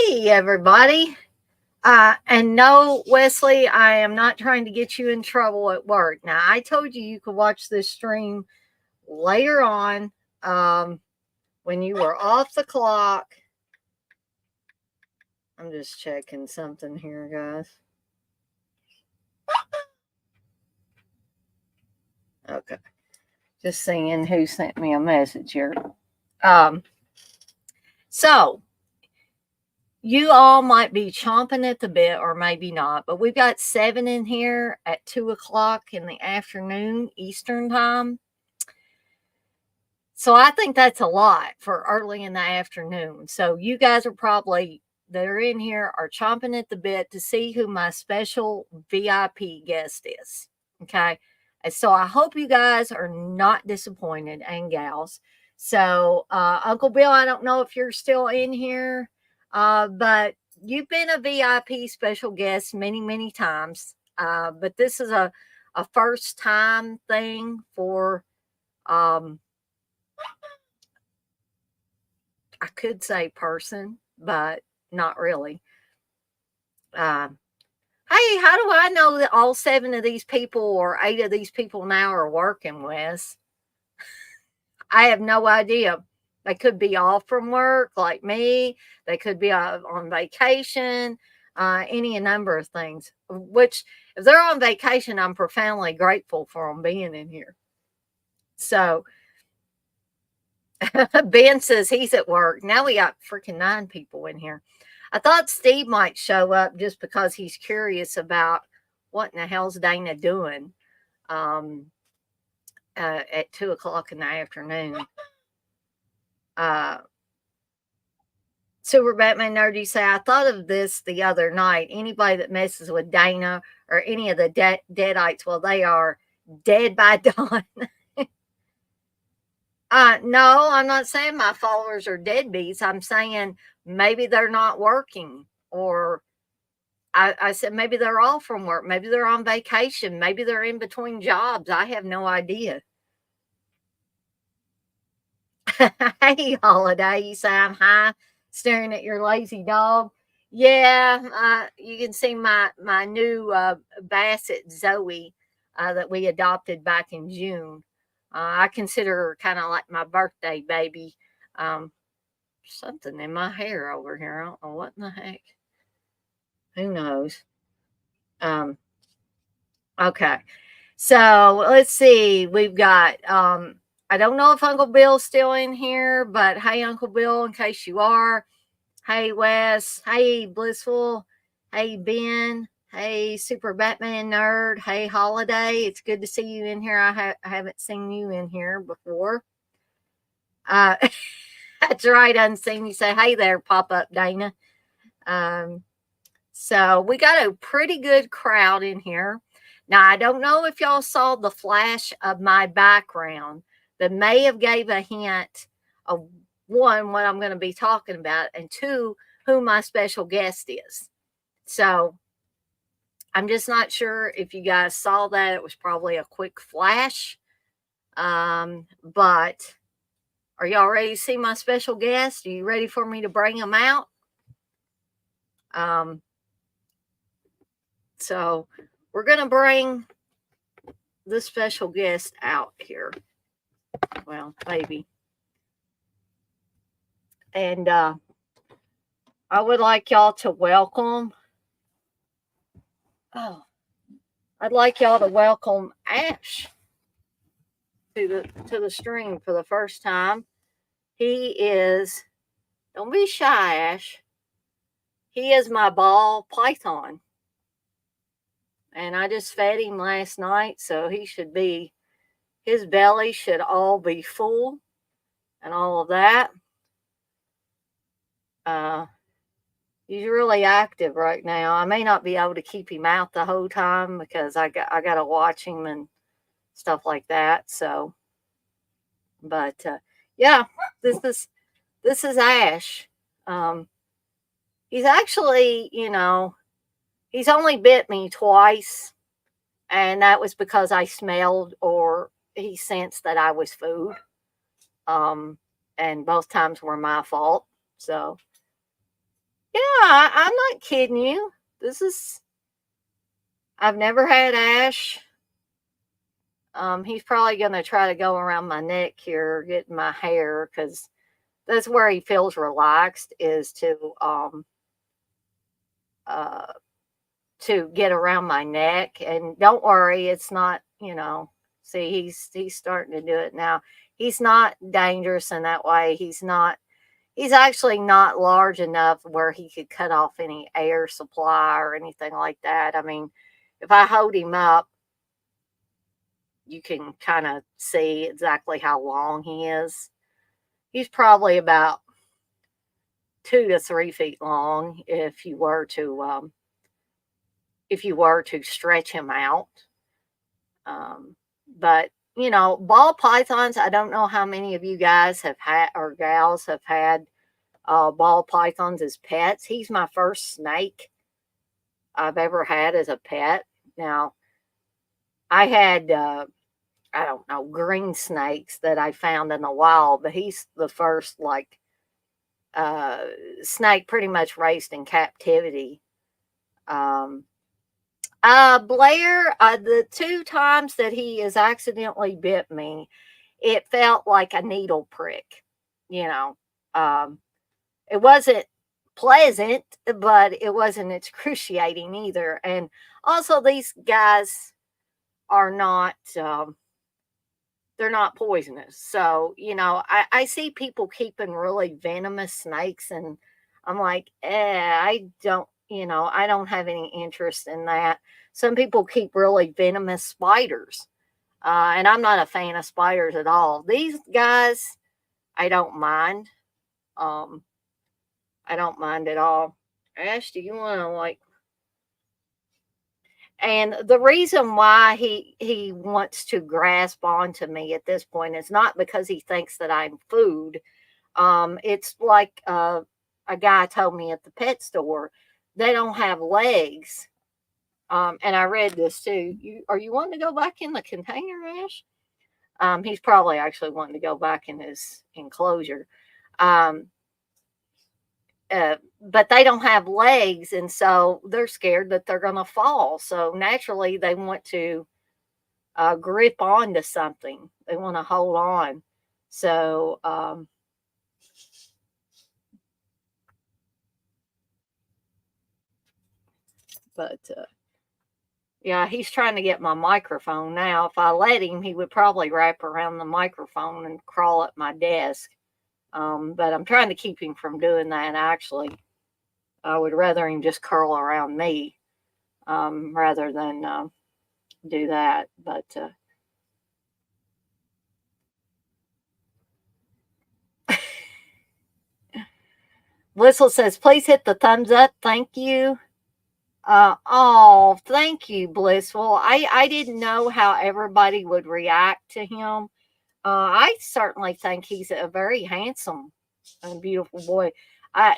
Hey, everybody. And no, Wesley, I am not trying to get you in trouble at work. Now, I told you could watch this stream later on when you were off the clock. I'm just checking something here, guys. Okay. Just seeing who sent me a message here. So, you all might be chomping at the bit, or maybe not, but we've got 7 in here at 2 o'clock in the afternoon Eastern time. So I think that's a lot for early in the afternoon. So you guys are probably that are in here are chomping at the bit to see who my special VIP guest is. Okay. And so I hope you guys are not disappointed, and gals. So Uncle Bill, I don't know if you're still in here, but you've been a VIP special guest many, many times. But this is a first time thing for I could say person, but not really. Hey, how do I know that all 7 of these people or 8 of these people now are working, Wes? I have no idea. They could be off from work like me. They could be on vacation, any number of things, which if they're on vacation, I'm profoundly grateful for them being in here. So Ben says he's at work. Now we got freaking 9 people in here. I thought Steve might show up just because he's curious about what in the hell's Dana doing at 2 o'clock in the afternoon. Super Batman Nerdy say, I thought of this the other night. Anybody that messes with Dana or any of the Deadites, well, they are dead by dawn. No, I'm not saying my followers are deadbeats. I'm saying maybe they're not working, or I said maybe they're off from work. Maybe they're on vacation. Maybe they're in between jobs. I have no idea. Hey, Holiday, you say I'm high staring at your lazy dog. Yeah, you can see my new Basset Zoe that we adopted back in June. I consider her kind of like my birthday baby. Something in my hair over here. I don't know what in the heck. Who knows? Okay. So let's see. We've got I don't know if Uncle Bill's still in here, but hey, Uncle Bill, in case you are. Hey, Wes. Hey, Blissful. Hey, Ben. Hey, Super Batman Nerd. Hey, Holiday. It's good to see you in here. I haven't seen you in here before. That's right, Unseen. You say, hey there, pop up Dana. So we got a pretty good crowd in here. Now, I don't know if y'all saw the flash of my background that may have gave a hint of, one, what I'm going to be talking about, and 2, who my special guest is. So I'm just not sure if you guys saw that. It was probably a quick flash. But are y'all ready to see my special guest? Are you ready for me to bring them out? So we're going to bring the special guest out here. Well, maybe. And I would like y'all to welcome. I'd like y'all to welcome Ash to the stream for the first time. He is. Don't be shy, Ash. He is my ball python. And I just fed him last night, so he should be, his belly should all be full and all of that. He's really active right now. I may not be able to keep him out the whole time because I got to watch him and stuff like that. So, but yeah, this is Ash. He's actually, he's only bit me twice, and that was because I smelled or he sensed that I was food. And both times were my fault. So Yeah, I'm not kidding you. This is, I've never had Ash. He's probably going to try to go around my neck here, get my hair, because that's where he feels relaxed, is uh, to get around my neck. And don't worry, it's not, see, he's starting to do it now. He's not dangerous in that way. He's actually not large enough where he could cut off any air supply or anything like that. I mean, if I hold him up, you can kind of see exactly how long he is. He's probably about 2 to 3 feet long if you were to stretch him out. But ball pythons. I don't know how many of you guys have had or gals have had ball pythons as pets. He's my first snake I've ever had as a pet. Now, I had I don't know, green snakes that I found in the wild, but he's the first like uh snake pretty much raised in captivity. Um Blair, the two times that he has accidentally bit me, it felt like a needle prick. You know, um, it wasn't pleasant, but it wasn't excruciating either. And also, these guys are not. They're not poisonous. So, I see people keeping really venomous snakes, and I'm like, I don't have any interest in that. Some people keep really venomous spiders, and I'm not a fan of spiders at all. These guys, I don't mind. Um, I don't mind at all. Ash, do you want to like? And the reason why he wants to grasp onto me at this point is not because he thinks that I'm food. It's like a guy told me at the pet store, they don't have legs. And I read this too. Are you wanting to go back in the container, Ash? He's probably actually wanting to go back in his enclosure. Um, but they don't have legs, and so they're scared that they're going to fall. So naturally, they want to grip onto something. They want to hold on. So, but yeah, he's trying to get my microphone now. If I let him, he would probably wrap around the microphone and crawl up my desk. But I'm trying to keep him from doing that. Actually, I would rather him just curl around me rather than do that. But Whistle says, please hit the thumbs up. Thank you. Oh, thank you, Blissful. I didn't know how everybody would react to him. I certainly think he's a very handsome and beautiful boy.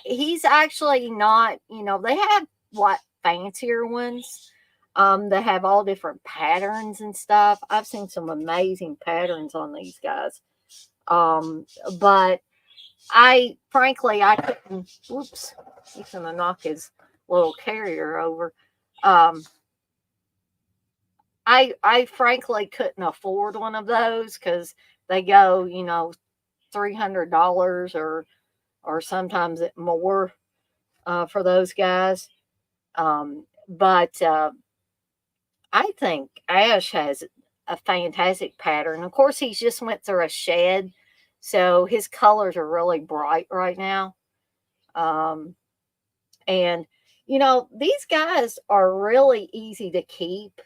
He's actually not, they have what fancier ones that have all different patterns and stuff. I've seen some amazing patterns on these guys. But I couldn't, whoops, he's going to knock his little carrier over. Um, I frankly couldn't afford one of those because they go, $300 or sometimes more for those guys. But I think Ash has a fantastic pattern. Of course, he's just went through a shed, so his colors are really bright right now. Um, and these guys are really easy to keep.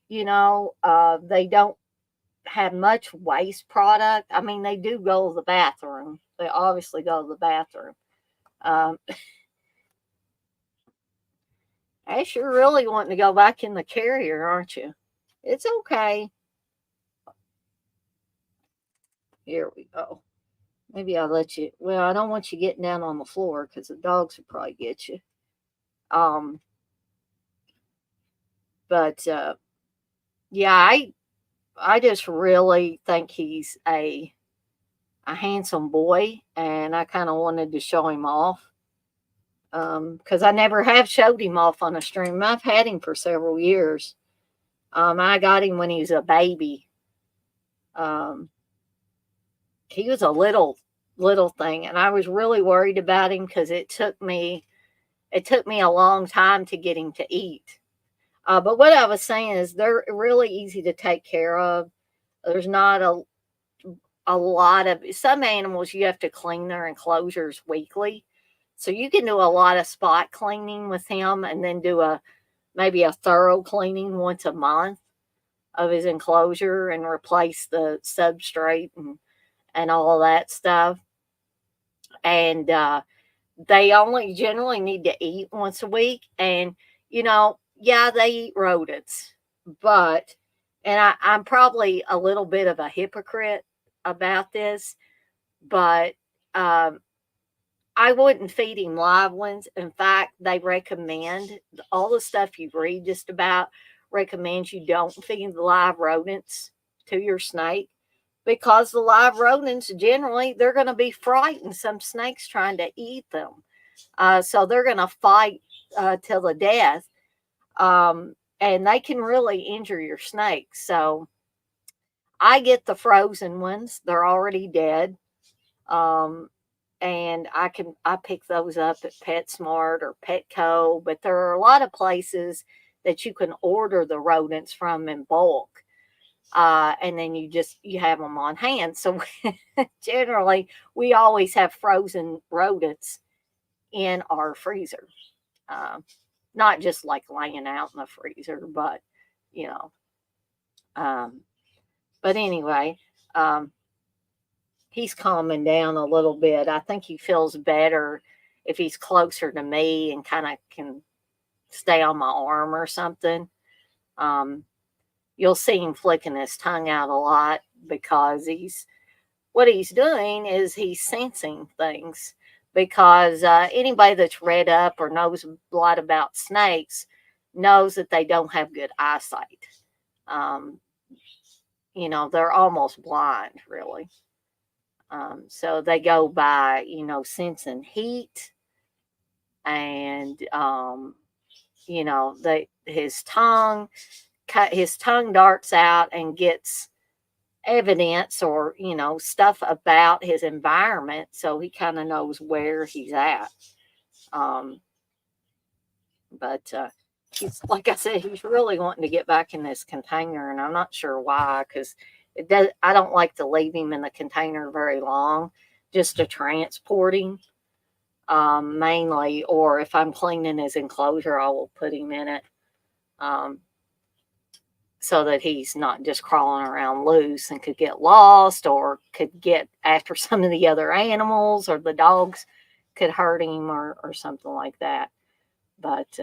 They don't have much waste product. I mean, they do go to the bathroom. They obviously go to the bathroom. Um, Ash, you're really wanting to go back in the carrier, aren't you? It's okay. Here we go. Maybe I'll let you. Well, I don't want you getting down on the floor because the dogs will probably get you. Um, but yeah, I just really think he's a handsome boy, and I kind of wanted to show him off. because I never have showed him off on a stream. I've had him for several years. I got him when he was a baby. Um, he was a little thing, and I was really worried about him because it took me a long time to get him to eat. But what I was saying is they're really easy to take care of. There's not a lot of some animals you have to clean their enclosures weekly. So you can do a lot of spot cleaning with him and then do maybe a thorough cleaning once a month of his enclosure and replace the substrate and all that stuff. And they only generally need to eat once a week. And, yeah, they eat rodents, but, and I'm probably a little bit of a hypocrite about this, but um, I wouldn't feed him live ones. In fact, they recommend all the stuff you read just about recommends you don't feed the live rodents to your snake because the live rodents generally they're going to be frightened. Some snakes trying to eat them, so they're going to fight till the death, and they can really injure your snake. So I get the frozen ones; they're already dead. Um, and I pick those up at PetSmart or Petco, but there are a lot of places that you can order the rodents from in bulk, and then you have them on hand. So generally, we always have frozen rodents in our freezer, uh, not just like laying out in the freezer, but you know. Um, but anyway, um, he's calming down a little bit. I think he feels better if he's closer to me and kind of can stay on my arm or something. Um, you'll see him flicking his tongue out a lot because what he's doing is he's sensing things. Because anybody that's read up or knows a lot about snakes knows that they don't have good eyesight. Um, they're almost blind, really. So they go by, sensing heat and, his tongue darts out and gets evidence or, stuff about his environment. So he kind of knows where he's at. Um, but he's, like I said, he's really wanting to get back in this container, and I'm not sure why, because I don't like to leave him in the container very long, just to transport him, mainly. Or if I'm cleaning his enclosure, I will put him in it, um, so that he's not just crawling around loose and could get lost or could get after some of the other animals, or the dogs could hurt him or something like that. But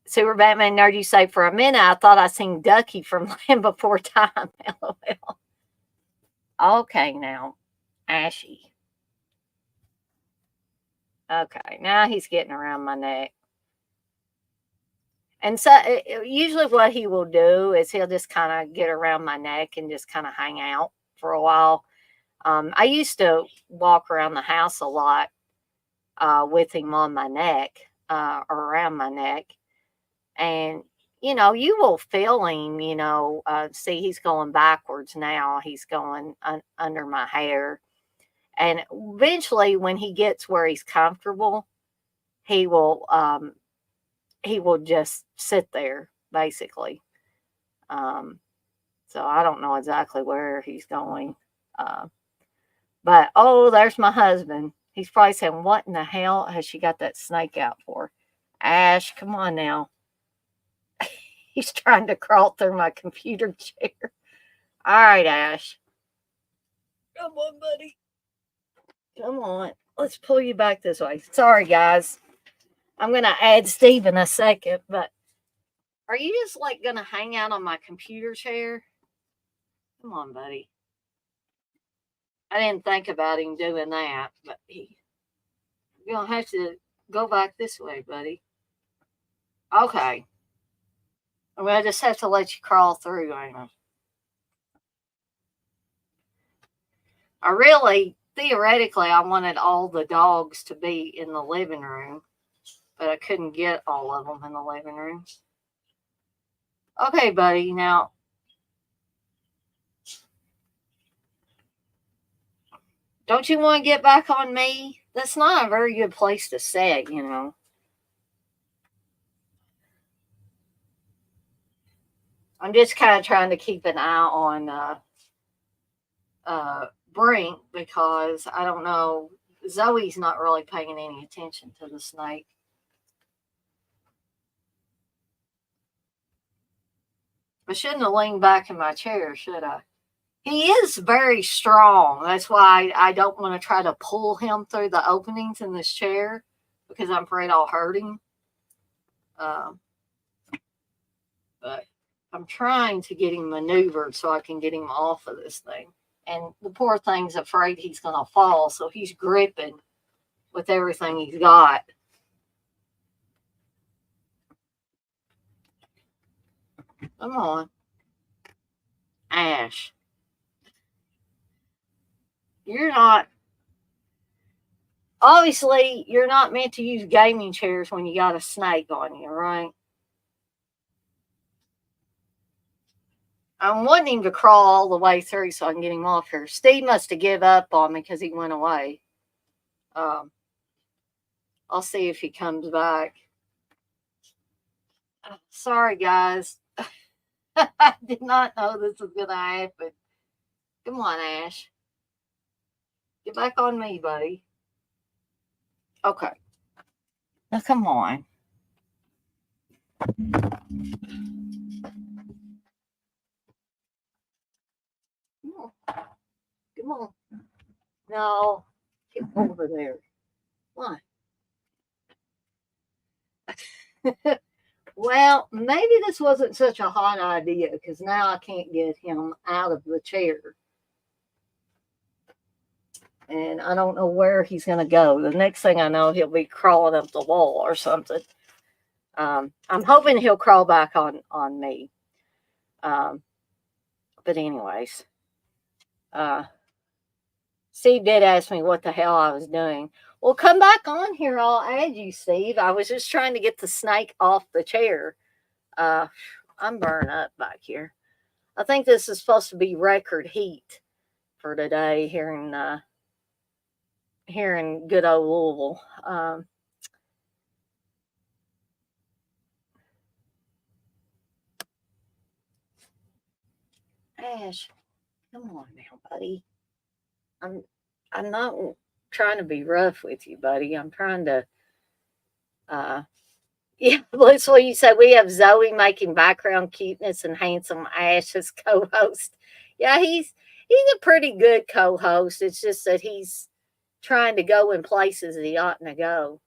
Super Batman Nerd, you say, for a minute, I thought I seen Ducky from Land Before Time. LOL. Okay, now, Ashy. Okay, now he's getting around my neck. And so usually what he will do is he'll just kind of get around my neck and just kind of hang out for a while. I used to walk around the house a lot with him on my neck, or around my neck. And, you will feel him, see, he's going backwards now. He's going under my hair. And eventually, when he gets where he's comfortable, he will just sit there, basically. So I don't know exactly where he's going. But, oh, there's my husband. He's probably saying, what in the hell has she got that snake out for? Ash, come on now. He's trying to crawl through my computer chair. All right, Ash. Come on, buddy. Come on. Let's pull you back this way. Sorry, guys. I'm going to add Steve in a second, but are you just like going to hang out on my computer chair? Come on, buddy. I didn't think about him doing that, but you're going to have to go back this way, buddy. Okay. I just have to let you crawl through. I really theoretically, I wanted all the dogs to be in the living room, but I couldn't get all of them in the living room. Okay, buddy, now, don't you want to get back on me? That's not a very good place to sit, you know. I'm just kind of trying to keep an eye on Brink because I don't know. Zoe's not really paying any attention to the snake. I shouldn't have leaned back in my chair, should I? He is very strong. That's why I don't want to try to pull him through the openings in this chair because I'm afraid I'll hurt him. Um, but I'm trying to get him maneuvered so I can get him off of this thing. And the poor thing's afraid he's going to fall, so he's gripping with everything he's got. Come on. Ash. You're not. Obviously, you're not meant to use gaming chairs when you got a snake on you, right? I'm wanting him to crawl all the way through so I can get him off here. Steve must have give up on me because he went away. I'll see if he comes back. Sorry, guys. I did not know this was going to happen. Come on, Ash. Get back on me, buddy. Okay. Now, come on. Come on. Come on. No. Get over there. Why? Well, maybe this wasn't such a hot idea because now I can't get him out of the chair. And I don't know where he's going to go. The next thing I know, he'll be crawling up the wall or something. I'm hoping he'll crawl back on me. But anyways, Steve did ask me what the hell I was doing. Well, come back on here. I'll add you, Steve. I was just trying to get the snake off the chair. I'm burning up back here. I think this is supposed to be record heat for today here in good old Louisville. Ash, come on now, buddy. I'm not trying to be rough with you, buddy. I'm trying to yeah, that's what you said. We have Zoe making background cuteness and handsome Ash as co-host. Yeah, he's a pretty good co-host. It's just that he's trying to go in places that he oughtn't to go.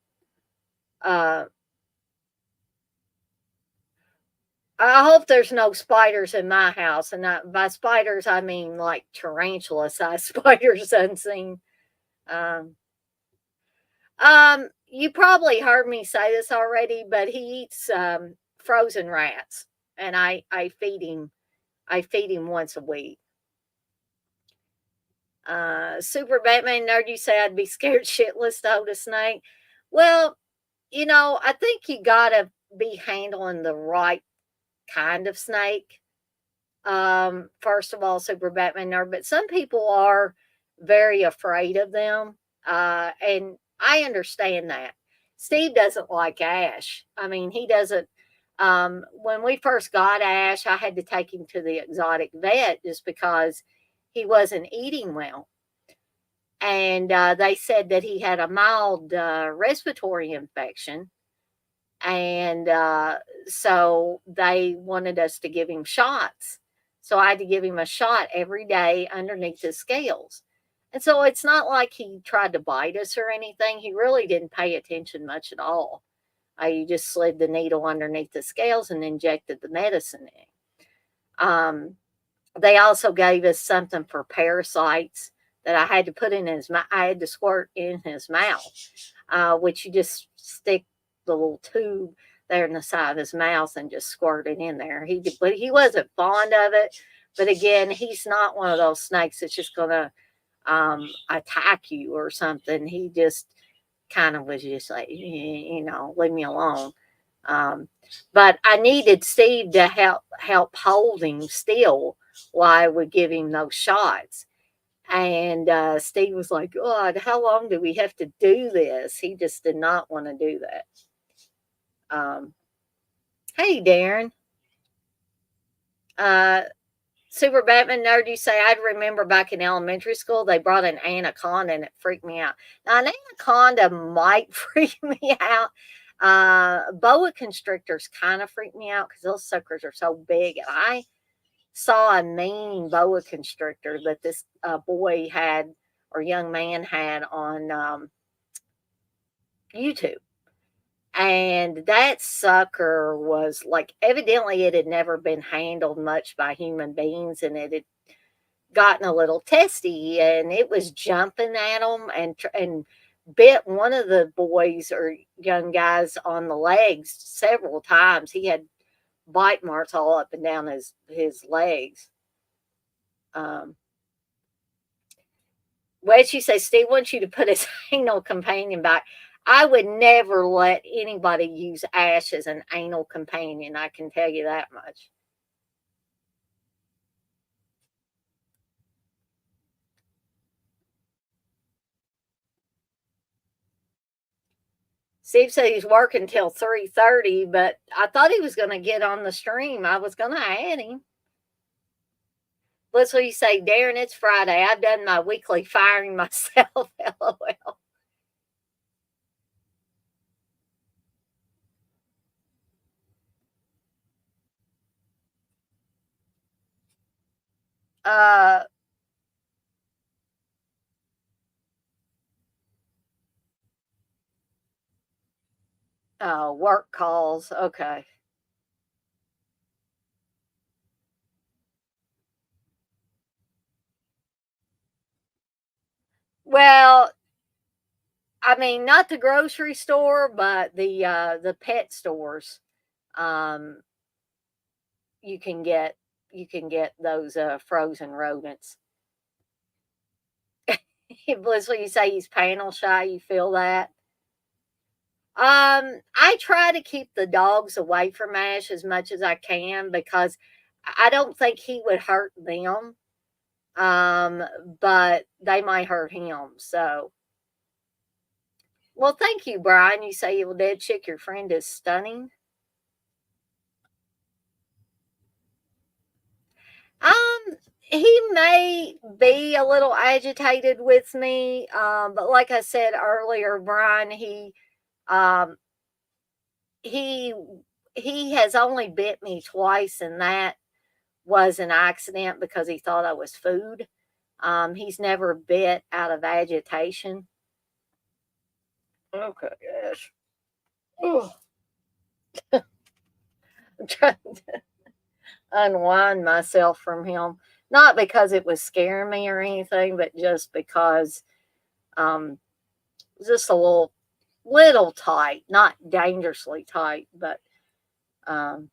I hope there's no spiders in my house, and by spiders I mean like tarantula-sized spiders unseen. You probably heard me say this already, but he eats frozen rats, and I feed him. I feed him once a week. Super Batman Nerd, you say I'd be scared shitless to hold a snake. Well, I think you gotta be handling the right kind of snake. First of all, Super Batman Nerd, but some people are very afraid of them. And I understand that. Steve doesn't like Ash. I mean, he doesn't. When we first got Ash, I had to take him to the exotic vet just because he wasn't eating well. And they said that he had a mild respiratory infection. And so they wanted us to give him shots. So I had to give him a shot every day underneath his scales. And so it's not like he tried to bite us or anything. He really didn't pay attention much at all. You just slid the needle underneath the scales and injected the medicine in. They also gave us something for parasites that I had to put in his mouth. I had to squirt in his mouth, which you just stick the little tube there in the side of his mouth and just squirt it in there. But he wasn't fond of it. But again, he's not one of those snakes that's just gonna attack you or something. He just kind of was just like, leave me alone. Um, but I needed Steve to help hold him still while I would give him those shots. And Steve was like, God, how long do we have to do this? He just did not want to do that. Hey, Darren. Uh, Super Batman Nerd, you say, I'd remember back in elementary school, they brought an anaconda and it freaked me out. Now, an anaconda might freak me out. Boa constrictors kind of freak me out because those suckers are so big. And I saw a mean boa constrictor that this boy had or young man had on YouTube. And that sucker was like, evidently, it had never been handled much by human beings and it had gotten a little testy and it was jumping at them and bit one of the boys or young guys on the legs several times. He had bite marks all up and down his legs. Well, she says Steve wants you to put his anal companion back. I would never let anybody use Ash as an anal companion. I can tell you that much. Steve said he's working till 3:30, but I thought he was going to get on the stream. I was going to add him. Let's what you say, Darren, it's Friday. I've done my weekly firing myself. LOL. Uh, Work calls. Okay. Well, I mean, not the grocery store, but the pet stores. Um, you can get those frozen rodents. Bliss, when you say he's panel shy, you feel that? I try to keep the dogs away from Ash as much as I can because I don't think he would hurt them. Um, but they might hurt him. So, well, thank you, Brian. You say, well, dead chick, your friend is stunning. He may be a little agitated with me, but like I said earlier, Brian, um, he he has only bit me twice, and that was an accident because he thought I was food. He's never bit out of agitation. Okay, yes. I'm trying to unwind myself from him. Not because it was scaring me or anything, but just because um just a little tight, not dangerously tight, but um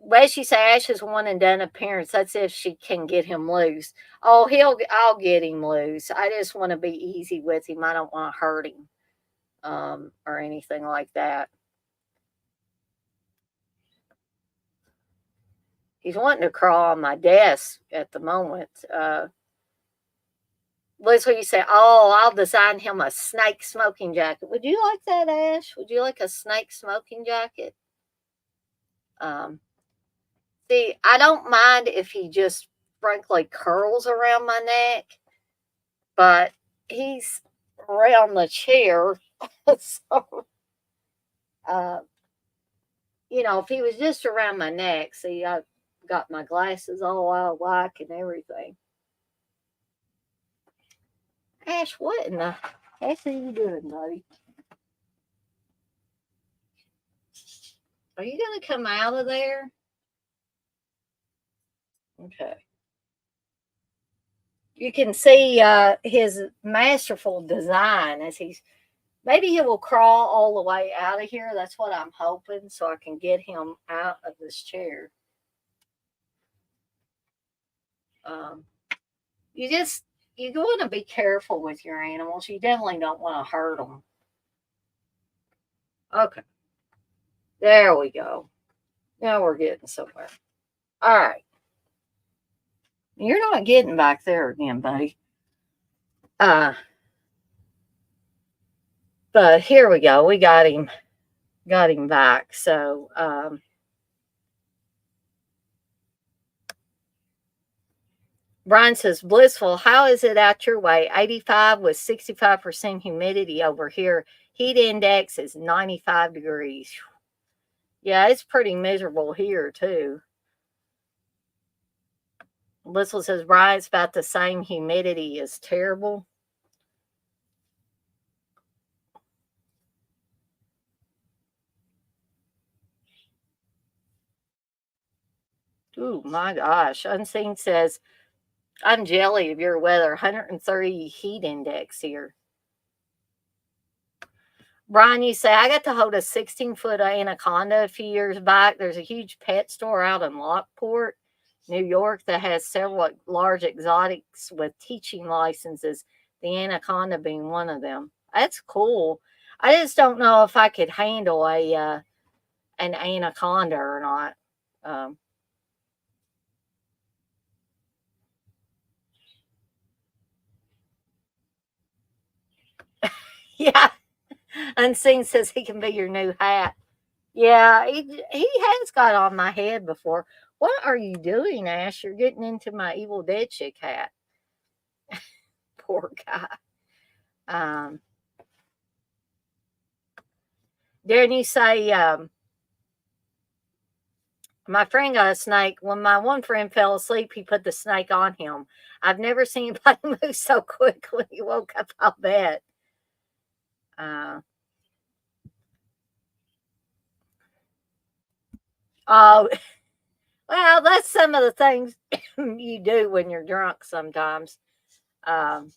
well, she said Ash has one and done appearance. That's if she can get him loose. Oh, I'll get him loose. I just want to be easy with him. I don't want to hurt him, or anything like that. He's wanting to crawl on my desk at the moment. That's what you say. Oh, I'll design him a snake smoking jacket. Would you like that, Ash? Would you like a snake smoking jacket? Um, See, I don't mind if he just frankly curls around my neck, but he's around the chair. So, uh, if he was just around my neck, see, I got my glasses all out of whack and everything. Ash, what in the heck are you doing, buddy? Are you going to come out of there? Okay. You can see his masterful design as maybe he will crawl all the way out of here. That's what I'm hoping, so I can get him out of this chair. Um, you just you want to be careful with your animals. You definitely don't want to hurt them. Okay, there we go. Now we're getting somewhere. All right, you're not getting back there again, buddy. Uh, but here we go. We got him back. So Brian says, blissful, how is it out your way? 85 with 65% humidity over here. Heat index is 95 degrees. Yeah, it's pretty miserable here, too. Blissful says, Brian, it's about the same humidity is terrible. Ooh, my gosh. Unseen says, I'm jelly of your weather. 130 heat index here. Brian, you say, I got to hold a 16-foot anaconda a few years back. There's a huge pet store out in Lockport, New York, that has several large exotics with teaching licenses, the anaconda being one of them. That's cool. I just don't know if I could handle an anaconda or not. Um, yeah, Unseen says he can be your new hat. Yeah, he has got on my head before. What are you doing, Ash? You're getting into my Evil Dead chick hat. Poor guy. Um, didn't you say, my friend got a snake. When my one friend fell asleep, he put the snake on him. I've never seen anybody move so quickly. He woke up, I'll bet. Uh, oh, well, that's some of the things you do when you're drunk sometimes. Um,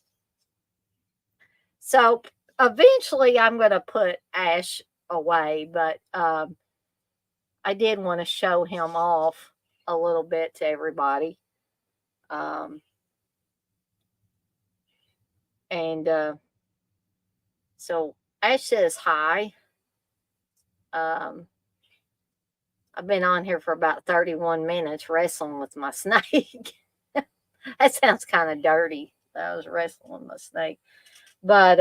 so eventually I'm going to put Ash away, but I did want to show him off a little bit to everybody. Um, and so Ash says hi. Um, I've been on here for about 31 minutes wrestling with my snake. That sounds kind of dirty. I was wrestling with my snake. But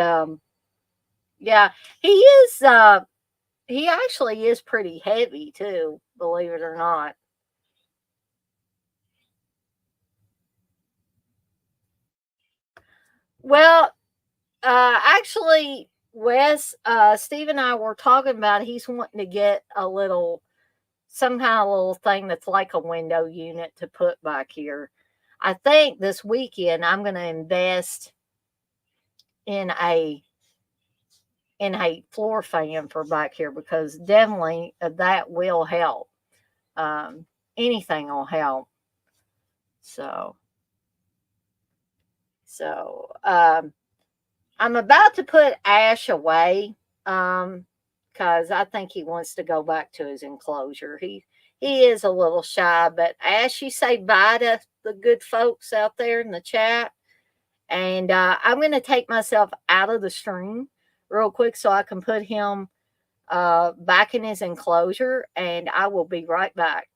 yeah, he actually is pretty heavy too, believe it or not. Well, actually, Wes, Steve and I were talking about he's wanting to get a little, some kind of little thing that's like a window unit to put back here. I think this weekend I'm going to invest in a floor fan for back here because definitely that will help. Um, Anything will help. So, so I'm about to put Ash away because I think he wants to go back to his enclosure. He is a little shy, but Ash, you say bye to the good folks out there in the chat, and I'm going to take myself out of the stream real quick so I can put him back in his enclosure, and I will be right back.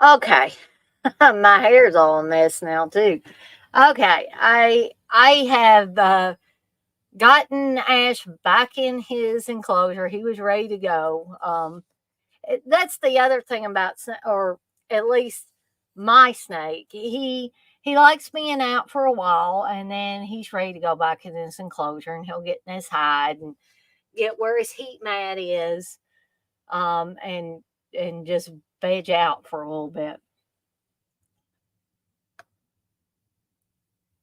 Okay. My hair's all a mess now too. Okay. I have gotten Ash back in his enclosure. He was ready to go. That's the other thing about, or at least my snake. He likes being out for a while, and then he's ready to go back in his enclosure, and he'll get in his hide and get where his heat mat is, and just veg out for a little bit.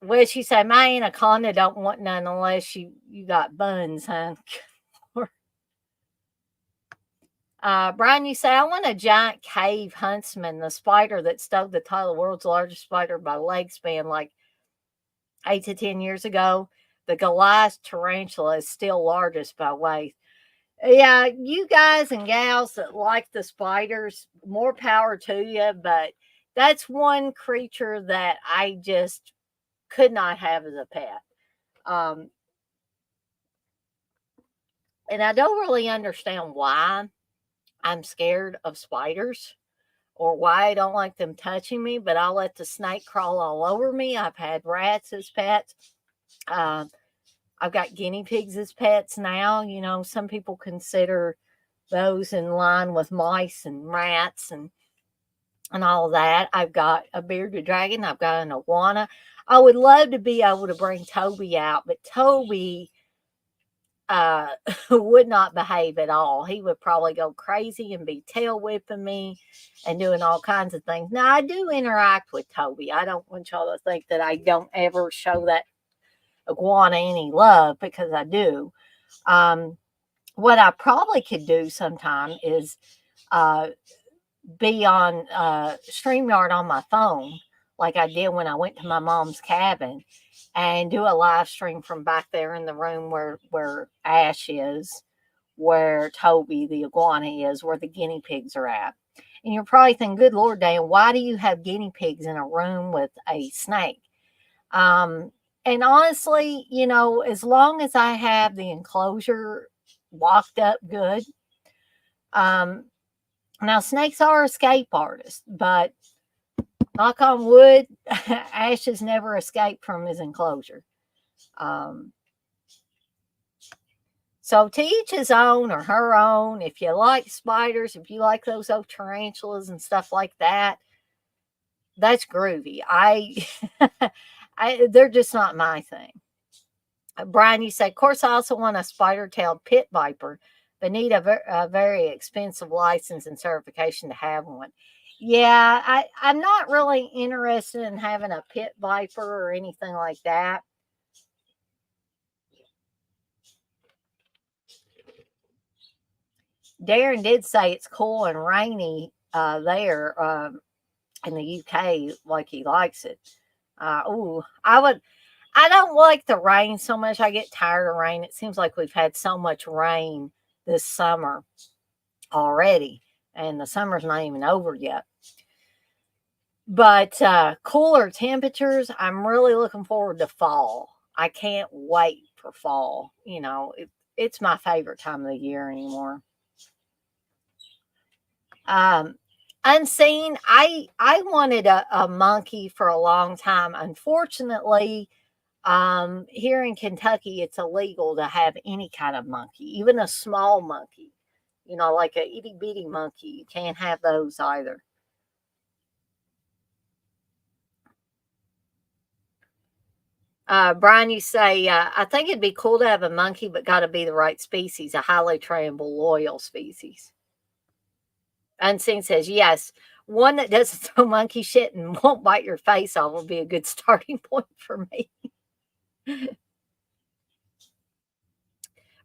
Well, she said, my anaconda don't want none unless you got buns, huh? Brian, you say, I want a giant cave huntsman, the spider that stole the title of the world's largest spider by leg span like 8 to 10 years ago. The Goliath tarantula is still largest by weight. Yeah, you guys and gals that like the spiders, more power to you. But that's one creature that I just could not have as a pet. Um, and I don't really understand why I'm scared of spiders or why I don't like them touching me, but I'll let the snake crawl all over me. I've had rats as pets. Uh, I've got guinea pigs as pets now. You know, some people consider those in line with mice and rats and all that. I've got a bearded dragon. I've got an iguana. I would love to be able to bring Toby out, but Toby uh, would not behave at all. He would probably go crazy and be tail whipping me and doing all kinds of things. Now, I do interact with Toby. I don't want y'all to think that I don't ever show that iguana any love, because I do. Um, what I probably could do sometime is uh, be on StreamYard on my phone, like I did when I went to my mom's cabin, and do a live stream from back there in the room where Ash is, where Toby the iguana is, where the guinea pigs are at. And you're probably thinking, good Lord, Dan, why do you have guinea pigs in a room with a snake? Um, and honestly, you know, as long as I have the enclosure locked up good, um, now snakes are escape artists, but knock on wood, Ash has never escaped from his enclosure. Um, so to each his own or her own. If you like spiders, if you like those old tarantulas and stuff like that, that's groovy. They're just not my thing. Brian, you say, of course, I also want a spider-tailed pit viper, but need a very expensive license and certification to have one. Yeah, I'm not really interested in having a pit viper or anything like that. Darren did say it's cool and rainy there in the UK, like he likes it. I don't like the rain so much. I get tired of rain. It seems like we've had so much rain this summer already, and the summer's not even over yet. But cooler temperatures, I'm really looking forward to fall. I can't wait for fall. You know, it's my favorite time of the year anymore. Um, Unseen, I wanted a monkey for a long time. Unfortunately, here in Kentucky, it's illegal to have any kind of monkey, even a small monkey. You know, like a itty bitty monkey. You can't have those either. Brian, you say, I think it'd be cool to have a monkey, but got to be the right species, a highly trainable, loyal species. Unseen says, yes, one that doesn't throw monkey shit and won't bite your face off would be a good starting point for me.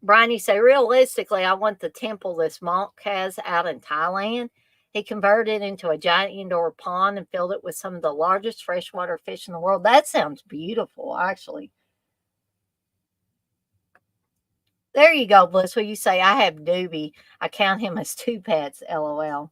Brian, you say, realistically, I want the temple this monk has out in Thailand. He converted it into a giant indoor pond and filled it with some of the largest freshwater fish in the world. That sounds beautiful, actually. There you go, Bliss. Well, you say, I have Doobie. I count him as two pets, lol.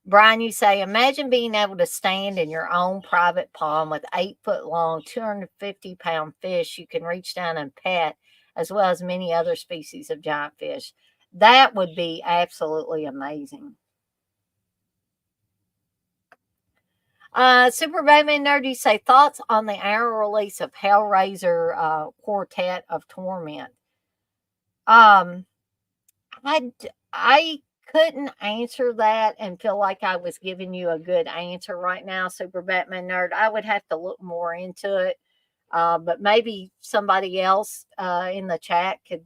Brian, you say, imagine being able to stand in your own private pond with 8 foot long, 250-pound fish you can reach down and pet, as well as many other species of giant fish. That would be absolutely amazing. Super Batman Nerdy say thoughts on the hour release of Hellraiser Quartet of Torment. Um, I couldn't answer that and feel like I was giving you a good answer right now, Super Batman Nerd. I would have to look more into it. But maybe somebody else in the chat could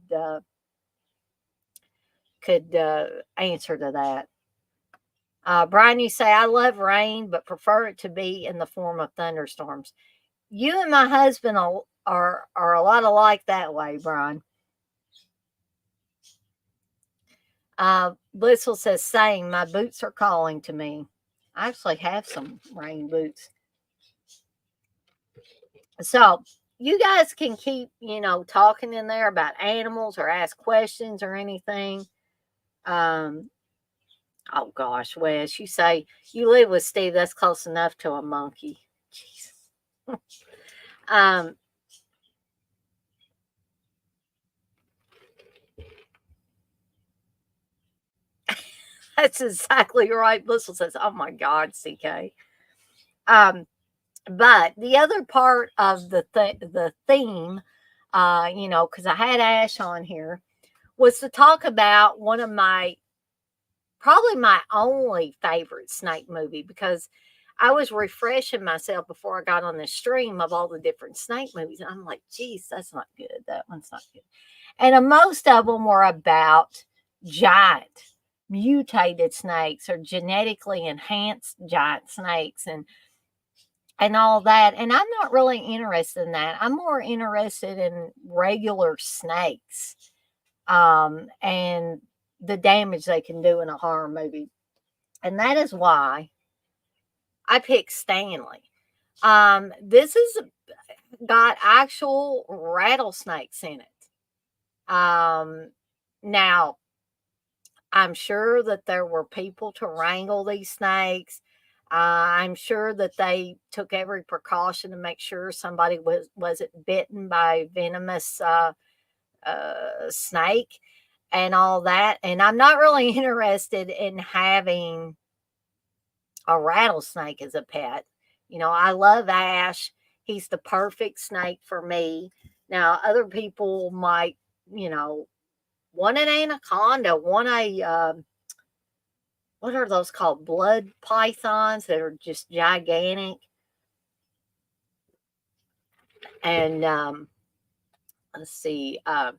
answer to that. Brian, you say I love rain, but prefer it to be in the form of thunderstorms. You and my husband are a lot alike that way, Brian. Blissful says, "Same. My boots are calling to me." I actually have some rain boots. So you guys can keep, talking in there about animals or ask questions or anything. Um, oh gosh, Wes, you say you live with Steve. That's close enough to a monkey. Jesus. um, that's exactly right. Blissful says, "Oh my God, CK." Um, but the other part of the theme, because I had Ash on here, was to talk about one of my probably my only favorite snake movie, because I was refreshing myself before I got on the stream of all the different snake movies. And I'm like, geez, that's not good. That one's not good. And most of them were about giant mutated snakes or genetically enhanced giant snakes and all that. And I'm not really interested in that. I'm more interested in regular snakes and the damage they can do in a horror movie. And that is why I picked Stanley. This has got actual rattlesnakes in it. Now, I'm sure that there were people to wrangle these snakes. I'm sure that they took every precaution to make sure somebody wasn't bitten by a venomous snake and all that. And I'm not really interested in having a rattlesnake as a pet. I love Ash. He's the perfect snake for me. Now, other people might, you know, want an anaconda, want what are those called? Blood pythons that are just gigantic. And let's see, or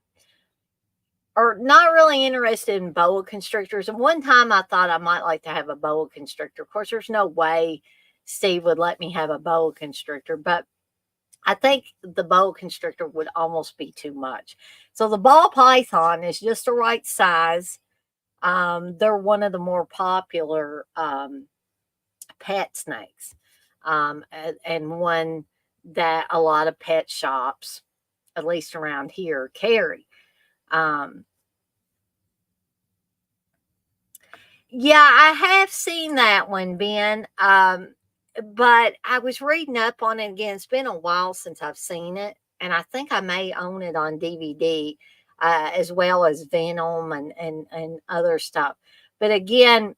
not really interested in boa constrictors. And one time I thought I might like to have a boa constrictor. Of course, there's no way Steve would let me have a boa constrictor, but I think the boa constrictor would almost be too much. So the ball python is just the right size. They're one of the more popular pet snakes, and one that a lot of pet shops, at least around here, carry. Um, yeah, I have seen that one, Ben. But I was reading up on it again. It's been a while since I've seen it, and I think I may own it on DVD, as well as Venom and other stuff. But again,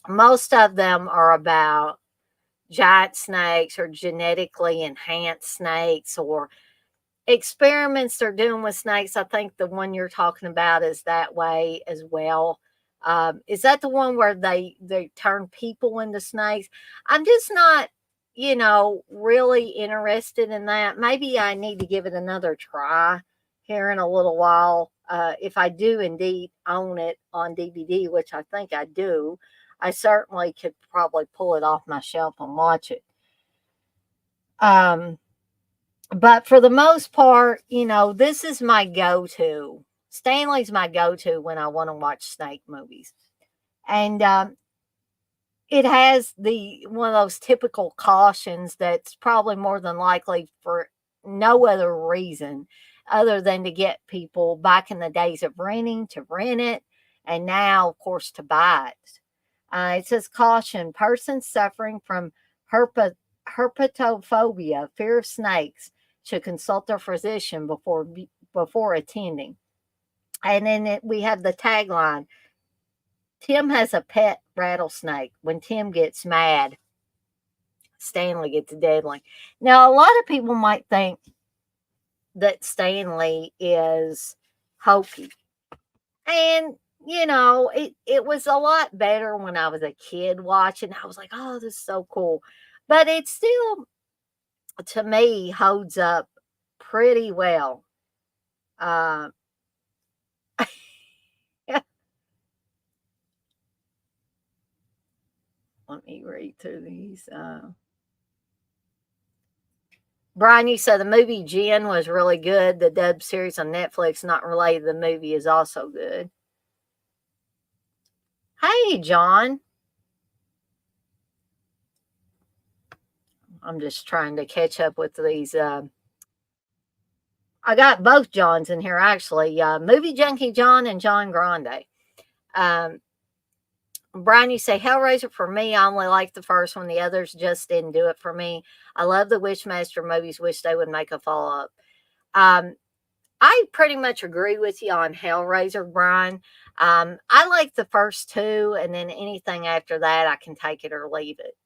most of them are about giant snakes or genetically enhanced snakes or experiments they're doing with snakes. I think the one you're talking about is that way as well. Is that the one where they turn people into snakes? I'm just not, really interested in that. Maybe I need to give it another try here in a little while. If I do indeed own it on DVD, which I think I do, I certainly could probably pull it off my shelf and watch it. Um, but for the most part, this is my go-to. Stanley's my go-to when I want to watch snake movies. And it has the one of those typical cautions that's probably more than likely for no other reason other than to get people back in the days of renting to rent it, and now, of course, to buy it. It says caution: persons suffering from herpetophobia, fear of snakes, should consult their physician before attending. And then we have the tagline: Tim has a pet rattlesnake. When Tim gets mad, Stanley gets deadly. Now, a lot of people might think that Stanley is hokey. And, it was a lot better when I was a kid watching. I was like, oh, this is so cool. But it still, to me, holds up pretty well. Uh, let me read through these. Brian, you said the movie Jen was really good. The dub series on Netflix, not related to the movie, is also good. Hey, John. I'm just trying to catch up with these. I got both Johns in here, actually. Movie Junkie John and John Grande. Um, Brian, you say Hellraiser for me. I only like the first one. The others just didn't do it for me. I love the Witchmaster movies. Wish they would make a follow up. Um, I pretty much agree with you on Hellraiser, Brian. I like the first two, and then anything after that, I can take it or leave it.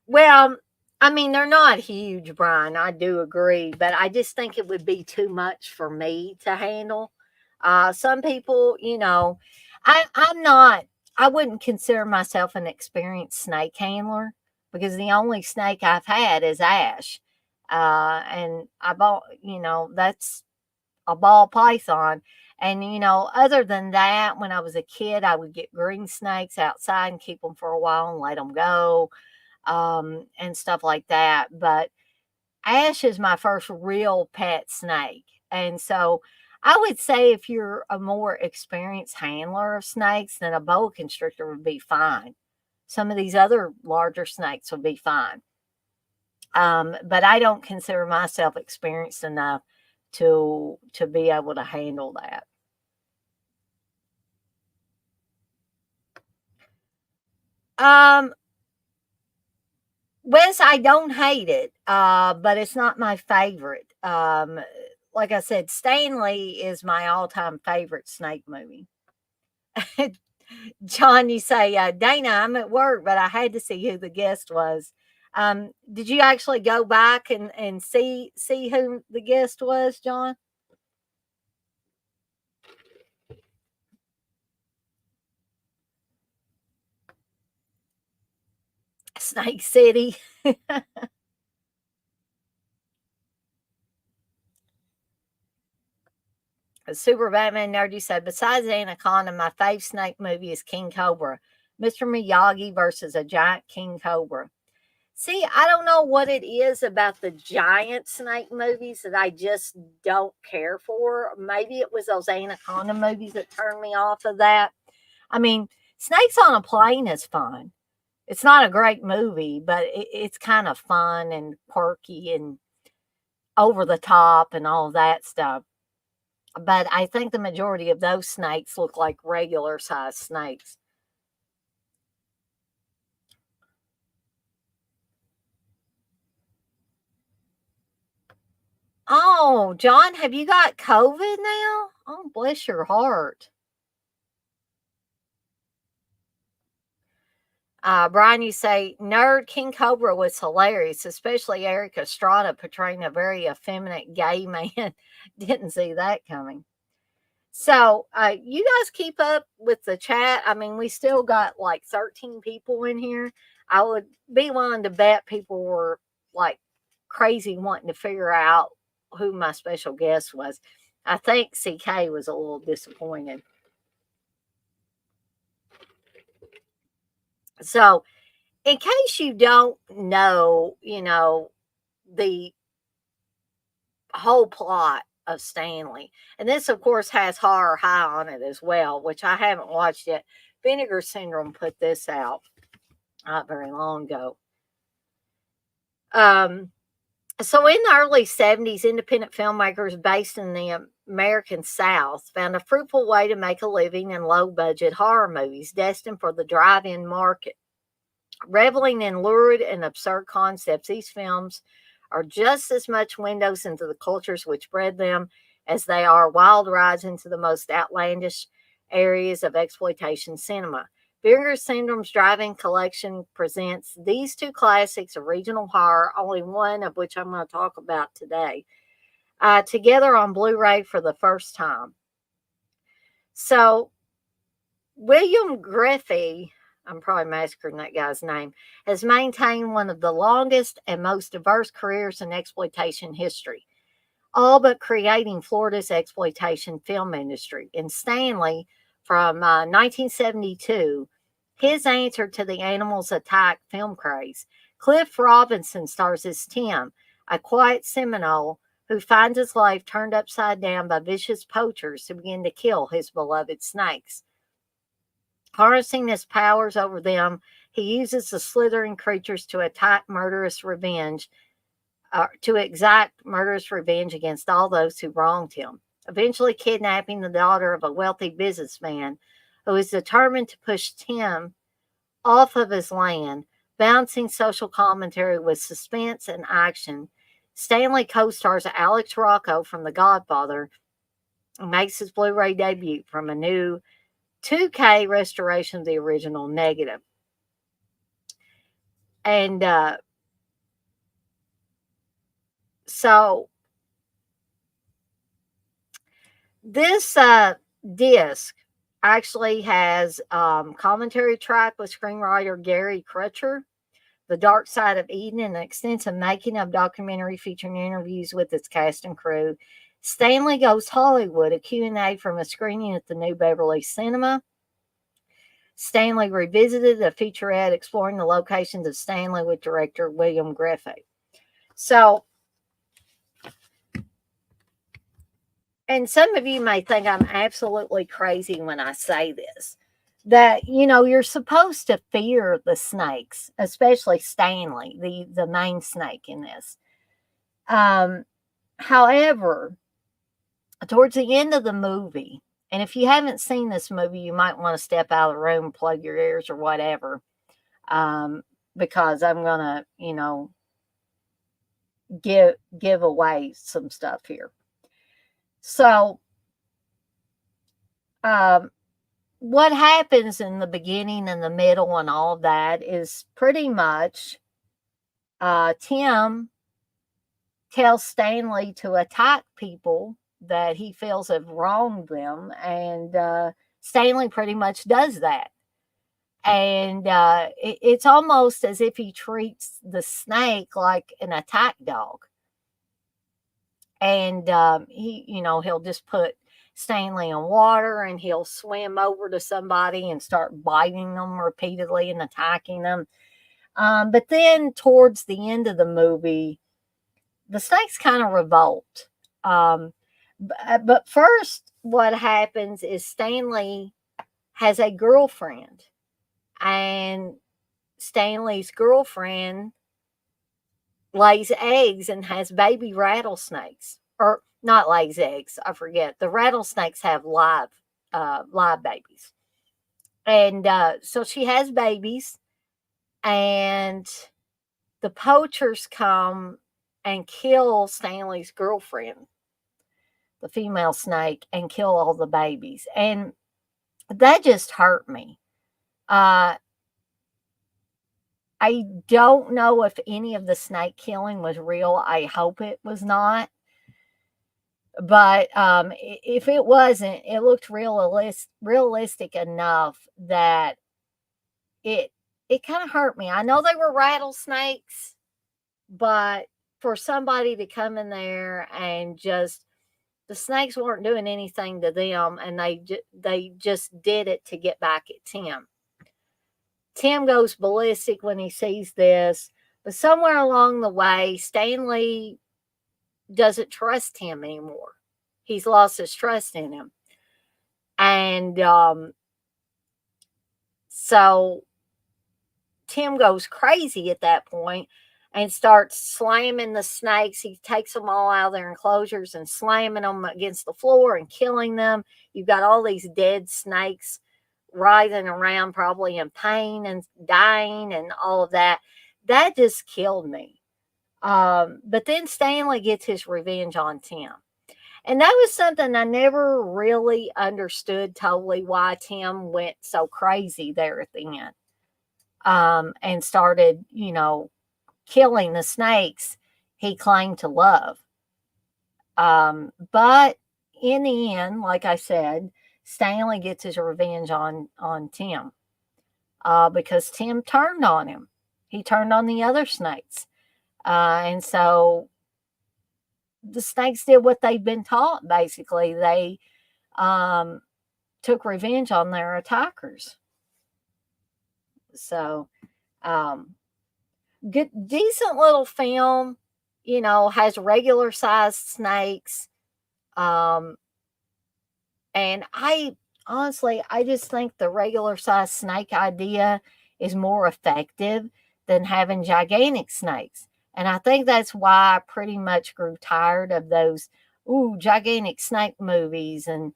Well, I mean, they're not huge, Brian. I do agree, but I just think it would be too much for me to handle. Some people, I'm not. I wouldn't consider myself an experienced snake handler because the only snake I've had is Ash, and I bought. That's a ball python. And other than that, when I was a kid, I would get green snakes outside and keep them for a while and let them go, and stuff like that. But Ash is my first real pet snake. And so I would say if you're a more experienced handler of snakes, then a boa constrictor would be fine. Some of these other larger snakes would be fine. But I don't consider myself experienced enough to be able to handle that. Um, Wes, I don't hate it, but it's not my favorite. Like I said, Stanley is my all-time favorite snake movie. John, you say, Dana, I'm at work, but I had to see who the guest was. Did you actually go back and see who the guest was, John? Snake City. Super Batman Nerdy said, besides Anaconda, my fave snake movie is King Cobra. Mr. Miyagi versus a giant King Cobra. See, I don't know what it is about the giant snake movies that I just don't care for. Maybe it was those Anaconda movies that turned me off of that. I mean, Snakes on a Plane is fun. It's not a great movie, but it's kind of fun and quirky and over the top and all that stuff. But I think the majority of those snakes look like regular sized snakes. Oh, John, have you got COVID now? Oh, bless your heart. Brian, you say Nerd King Cobra was hilarious, especially Eric Estrada portraying a very effeminate gay man. Didn't see that coming. So, you guys keep up with the chat. I mean, we still got like 13 people in here. I would be willing to bet people were like crazy wanting to figure out who my special guest was. I think CK was a little disappointed. So, in case you don't know, the whole plot of Stanley, and this, of course, has Horror High on it as well, which I haven't watched yet. Vinegar Syndrome put this out not very long ago. Um, So in the early 70s, independent filmmakers based in the American South found a fruitful way to make a living in low budget horror movies destined for the drive in market. Reveling in lurid and absurd concepts, these films are just as much windows into the cultures which bred them as they are wild rides into the most outlandish areas of exploitation cinema. Vinegar Syndrome's Drive-In Collection presents these two classics of regional horror, only one of which I'm going to talk about today, together on Blu-ray for the first time. So William Griffey, I'm probably massacring that guy's name, has maintained one of the longest and most diverse careers in exploitation history, all but creating Florida's exploitation film industry. In Stanley, from 1972, his answer to the animals attack film craze. Cliff Robinson stars as Tim, a quiet Seminole who finds his life turned upside down by vicious poachers who begin to kill his beloved snakes. Harnessing his powers over them, he uses the slithering creatures to exact murderous revenge against all those who wronged him, eventually kidnapping the daughter of a wealthy businessman who is determined to push Tim off of his land, balancing social commentary with suspense and action. Stanley co-stars Alex Rocco from The Godfather and makes his Blu-ray debut from a new 2K restoration of the original negative. And so this disc actually has commentary track with screenwriter Gary Crutcher, The Dark Side of Eden, and an extensive making of documentary featuring interviews with its cast and crew. Stanley Goes Hollywood, a Q&A from a screening at the New Beverly Cinema. Stanley Revisited, a featurette exploring the locations of Stanley with director William Griffey. So, and some of you may think I'm absolutely crazy when I say this, that, you're supposed to fear the snakes, especially Stanley, the main snake in this. However, towards the end of the movie, and if you haven't seen this movie, you might want to step out of the room, plug your ears or whatever, because I'm going to, give away some stuff here. So, what happens in the beginning and the middle and all of that is pretty much Tim tells Stanley to attack people that he feels have wronged them, and Stanley pretty much does that. And it's almost as if he treats the snake like an attack dog. And he'll just put Stanley in water and he'll swim over to somebody and start biting them repeatedly and attacking them. But then towards the end of the movie, the snakes kind of revolt. But first, what happens is Stanley has a girlfriend, and Stanley's girlfriend lays eggs and has baby rattlesnakes, or not lays eggs. I forget. The rattlesnakes have live babies, and so she has babies, and the poachers come and kill Stanley's girlfriend, the female snake, and kill all the babies, and that just hurt me. I don't know if any of the snake killing was real. I hope it was not. But if it wasn't, it looked realistic enough that it kind of hurt me. I know they were rattlesnakes, but for somebody to come in there and just, the snakes weren't doing anything to them, and they just did it to get back at Tim. Tim goes ballistic when he sees this, but somewhere along the way, Stanley doesn't trust him anymore. He's lost his trust in him. And so Tim goes crazy at that point, and starts slamming the snakes. He takes them all out of their enclosures and slamming them against the floor and killing them. You've got all these dead snakes writhing around, probably in pain and dying and all of that. That just killed me. But then Stanley gets his revenge on Tim. And that was something I never really understood totally why Tim went so crazy there at the end, and started, killing the snakes he claimed to love. But in the end, like I said, Stanley gets his revenge on Tim, because Tim turned on him. He turned on the other snakes, and so the snakes did what they'd been taught. Basically, they um, took revenge on their attackers. So, um, good, decent little film. Has regular sized snakes. Um, and I just think the regular sized snake idea is more effective than having gigantic snakes. And I think that's why I pretty much grew tired of those gigantic snake movies and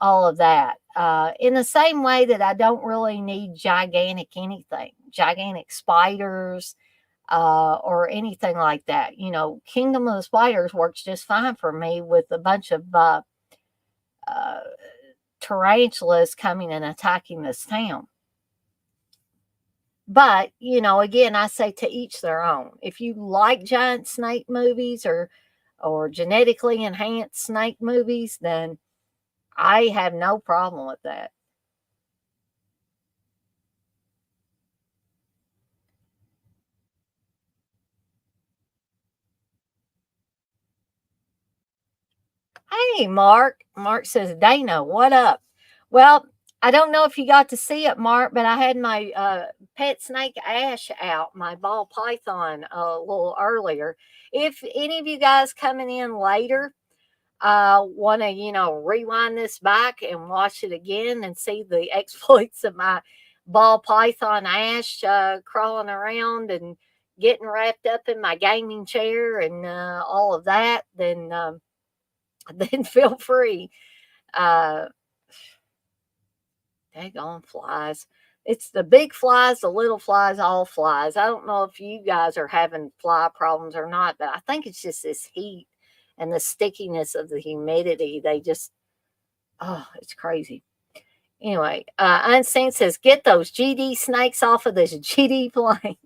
all of that. In the same way that I don't really need gigantic anything, gigantic spiders, or anything like that. Kingdom of the Spiders works just fine for me with a bunch of uh, tarantulas coming and attacking this town. But, again, I say to each their own. If you like giant snake movies or genetically enhanced snake movies, then I have no problem with that. Hey, Mark. Mark says, Dana, what up? Well, I don't know if you got to see it, Mark, but I had my pet snake Ash out, my ball python, a little earlier. If any of you guys coming in later want to, rewind this back and watch it again and see the exploits of my ball python Ash, crawling around and getting wrapped up in my gaming chair and all of that, then then feel free. Uh, Daggone flies. It's the big flies, the little flies, all flies. I don't know if you guys are having fly problems or not, but I think it's just this heat and the stickiness of the humidity. They just, oh, it's crazy. Anyway, Unseen says, get those GD snakes off of this GD plane.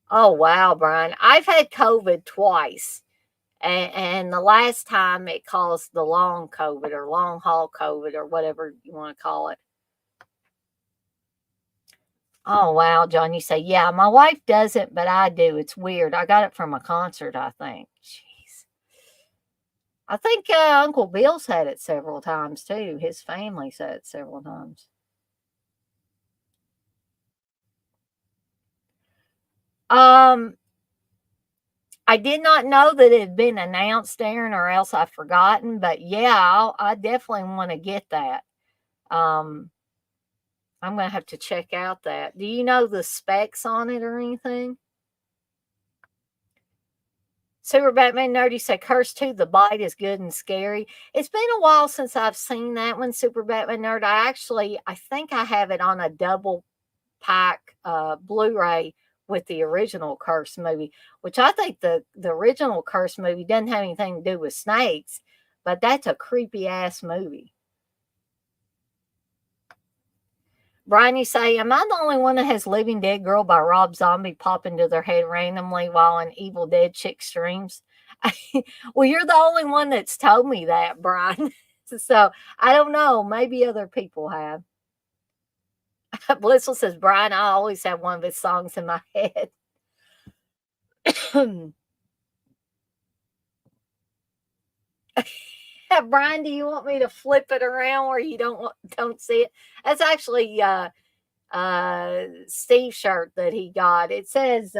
Oh, wow, Brian. I've had COVID twice. And the last time it caused the long COVID or long haul COVID or whatever you want to call it. Oh, wow, John, you say, yeah, my wife doesn't, but I do. It's weird. I got it from a concert, I think. Jeez. I think Uncle Bill's had it several times too. His family's had it several times. Um, I did not know that it had been announced, Aaron, or else I've forgotten. But yeah, I definitely want to get that. Um, I'm gonna have to check out that. Do you know the specs on it or anything? Super Batman Nerdy said, Curse 2, the bite is good and scary. It's been a while since I've seen that one, Super Batman Nerd. I think I have it on a double pack Blu-ray with the original Curse movie, which I think the original Curse movie doesn't have anything to do with snakes, but that's a creepy ass movie. Brian, you say, am I the only one that has Living Dead Girl by Rob Zombie pop into their head randomly while an Evil Dead chick streams? Well, you're the only one that's told me that, Brian. So I don't know. Maybe other people have. Blissful says, Brian, I always have one of his songs in my head. Brian, do you want me to flip it around where you don't see it? That's actually Steve shirt that he got. It says,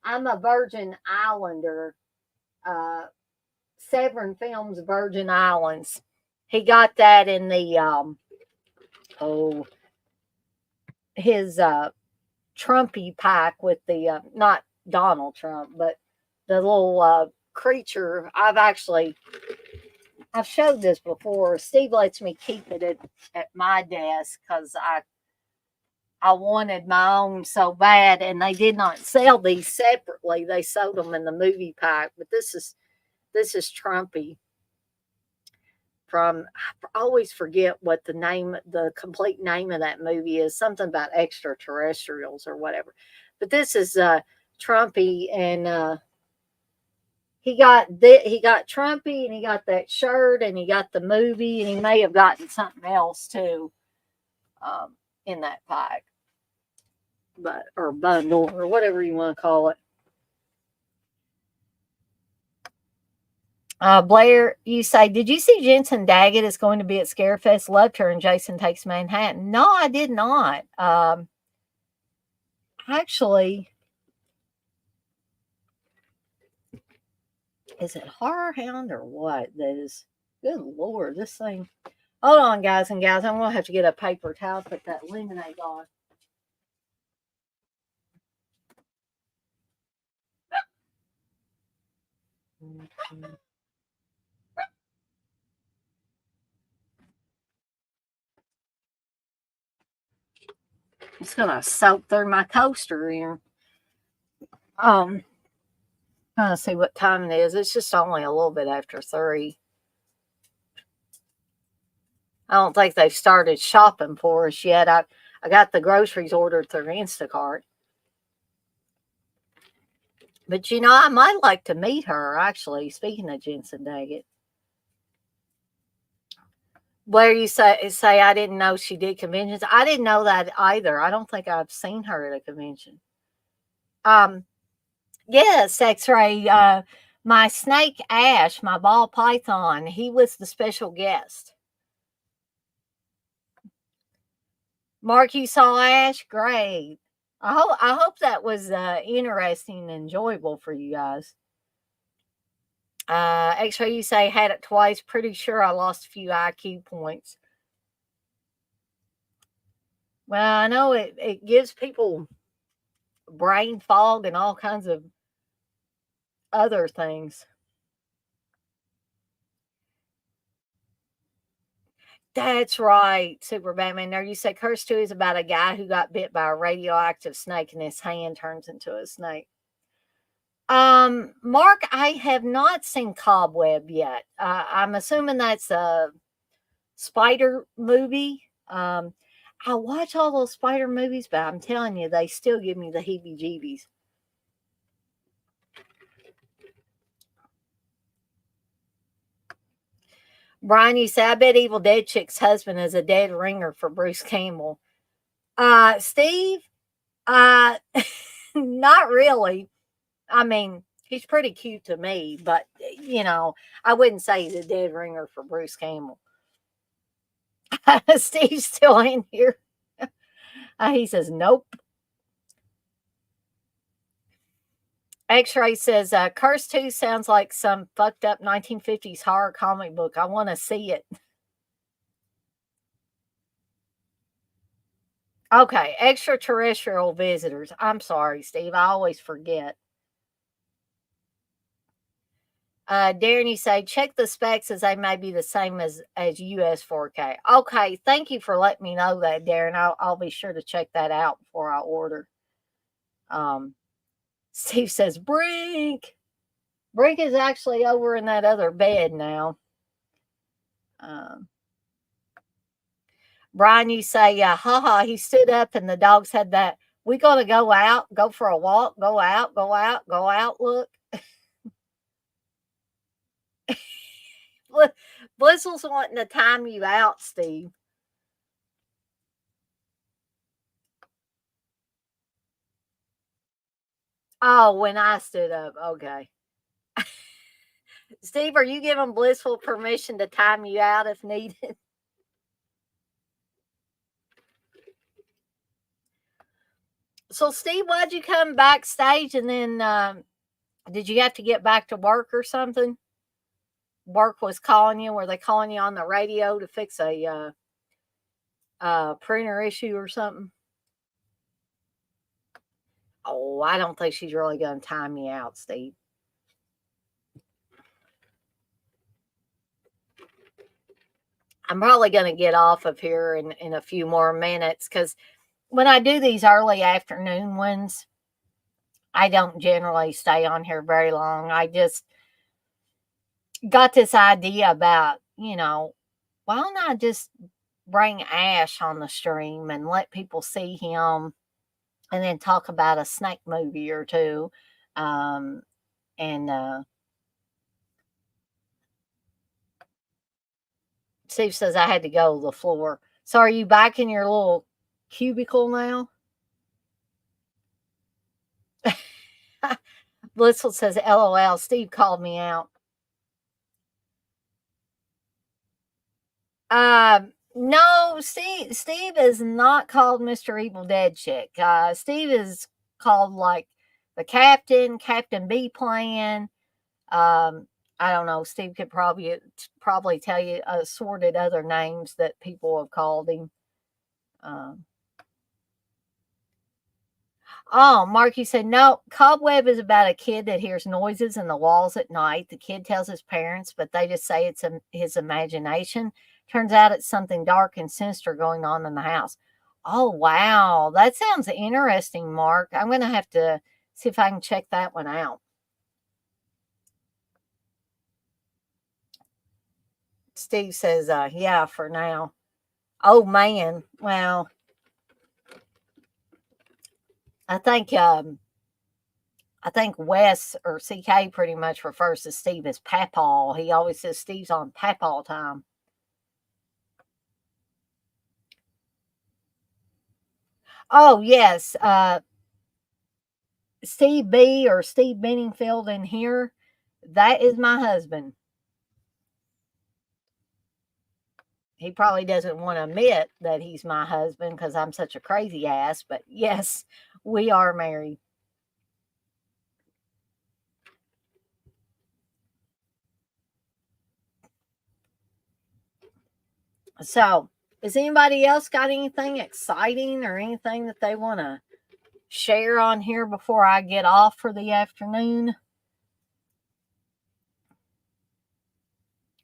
I'm a Virgin Islander, uh, Severin Films Virgin Islands. He got that in the oh his Trumpy pack with the not Donald Trump, but the little creature. I've showed this before. Steve lets me keep it at my desk because I wanted my own so bad, and they did not sell these separately. They sold them in the movie pack. But this is Trumpy from. I always forget what the complete name of that movie is. Something about extraterrestrials or whatever. But this is Trumpy, and he got Trumpy, and he got that shirt, and he got the movie, and he may have gotten something else too in that pack, but or bundle or whatever you want to call it. Blair, you say, did you see Jensen Daggett is going to be at Scarefest? Loved her and Jason Takes Manhattan. No, I did not. Actually, is it Horror Hound or what? That is, good Lord, this thing. Hold on, guys and gals. I'm going to have to get a paper towel, put that lemonade on. It's going to soak through my coaster here. Trying to see what time it is. It's just only a little bit after 3. I don't think they've started shopping for us yet. I got the groceries ordered through Instacart. But I might like to meet her, actually, speaking of Jensen Daggett. Where you say I didn't know she did conventions. I didn't know that either. I don't think I've seen her at a convention. Yes, X-Ray. My snake Ash, my ball python, he was the special guest. Mark, you saw Ash? Great. I hope that was interesting and enjoyable for you guys. X-Ray, you say had it twice. Pretty sure I lost a few IQ points. Well, I know it gives people brain fog and all kinds of other things. That's right, Super Batman. There, you say Curse 2 is about a guy who got bit by a radioactive snake and his hand turns into a snake. Mark, I have not seen Cobweb yet. I'm assuming that's a spider movie. I watch all those spider movies, but I'm telling you, they still give me the heebie-jeebies. Brian, you say, I bet Evil Dead Chick's husband is a dead ringer for Bruce Campbell. Steve, not really. I mean, he's pretty cute to me, but, I wouldn't say he's a dead ringer for Bruce Campbell. Steve's still in here. He says, nope. X-Ray says, Curse 2 sounds like some fucked up 1950s horror comic book. I want to see it. Okay, extraterrestrial visitors. I'm sorry, Steve. I always forget. Darren, you say, check the specs as they may be the same as US 4K. Okay, thank you for letting me know that, Darren. I'll be sure to check that out before I order. Steve says, Brink. Brink is actually over in that other bed now. Brian, you say, haha, he stood up and the dogs had that, we got to go out, go for a walk, go out, go out, go out, look. Blissful's wanting to time you out, Steve. Oh, when I stood up. Okay. Steve, are you giving Blissful permission to time you out if needed? So, Steve, why'd you come backstage and then did you have to get back to work or something? Work was calling you? Were they calling you on the radio to fix a printer issue or something? Oh, I don't think she's really going to time me out, Steve. I'm probably going to get off of here in a few more minutes because when I do these early afternoon ones, I don't generally stay on here very long. I just got this idea about, why don't I just bring Ash on the stream and let people see him and then talk about a snake movie or two. Um, and Steve says I had to go to the floor. So are you back in your little cubicle now? Blissful says, LOL, Steve called me out. No, Steve is not called Mr. Evil Dead Chick. Steve is called like the Captain, Captain B Plan. I don't know. Steve could probably tell you assorted other names that people have called him. Um, Oh, Marky said, no, Cobweb is about a kid that hears noises in the walls at night. The kid tells his parents, but they just say it's his imagination. Turns out it's something dark and sinister going on in the house. Oh, wow. That sounds interesting, Mark. I'm going to have to see if I can check that one out. Steve says, yeah, for now. Oh, man. Well, I think Wes or CK pretty much refers to Steve as Papaw. He always says Steve's on Papaw time. Oh, yes. Steve B or Steve Benningfield in here, that is my husband. He probably doesn't want to admit that he's my husband because I'm such a crazy ass, but yes, we are married. So, has anybody else got anything exciting or anything that they want to share on here before I get off for the afternoon?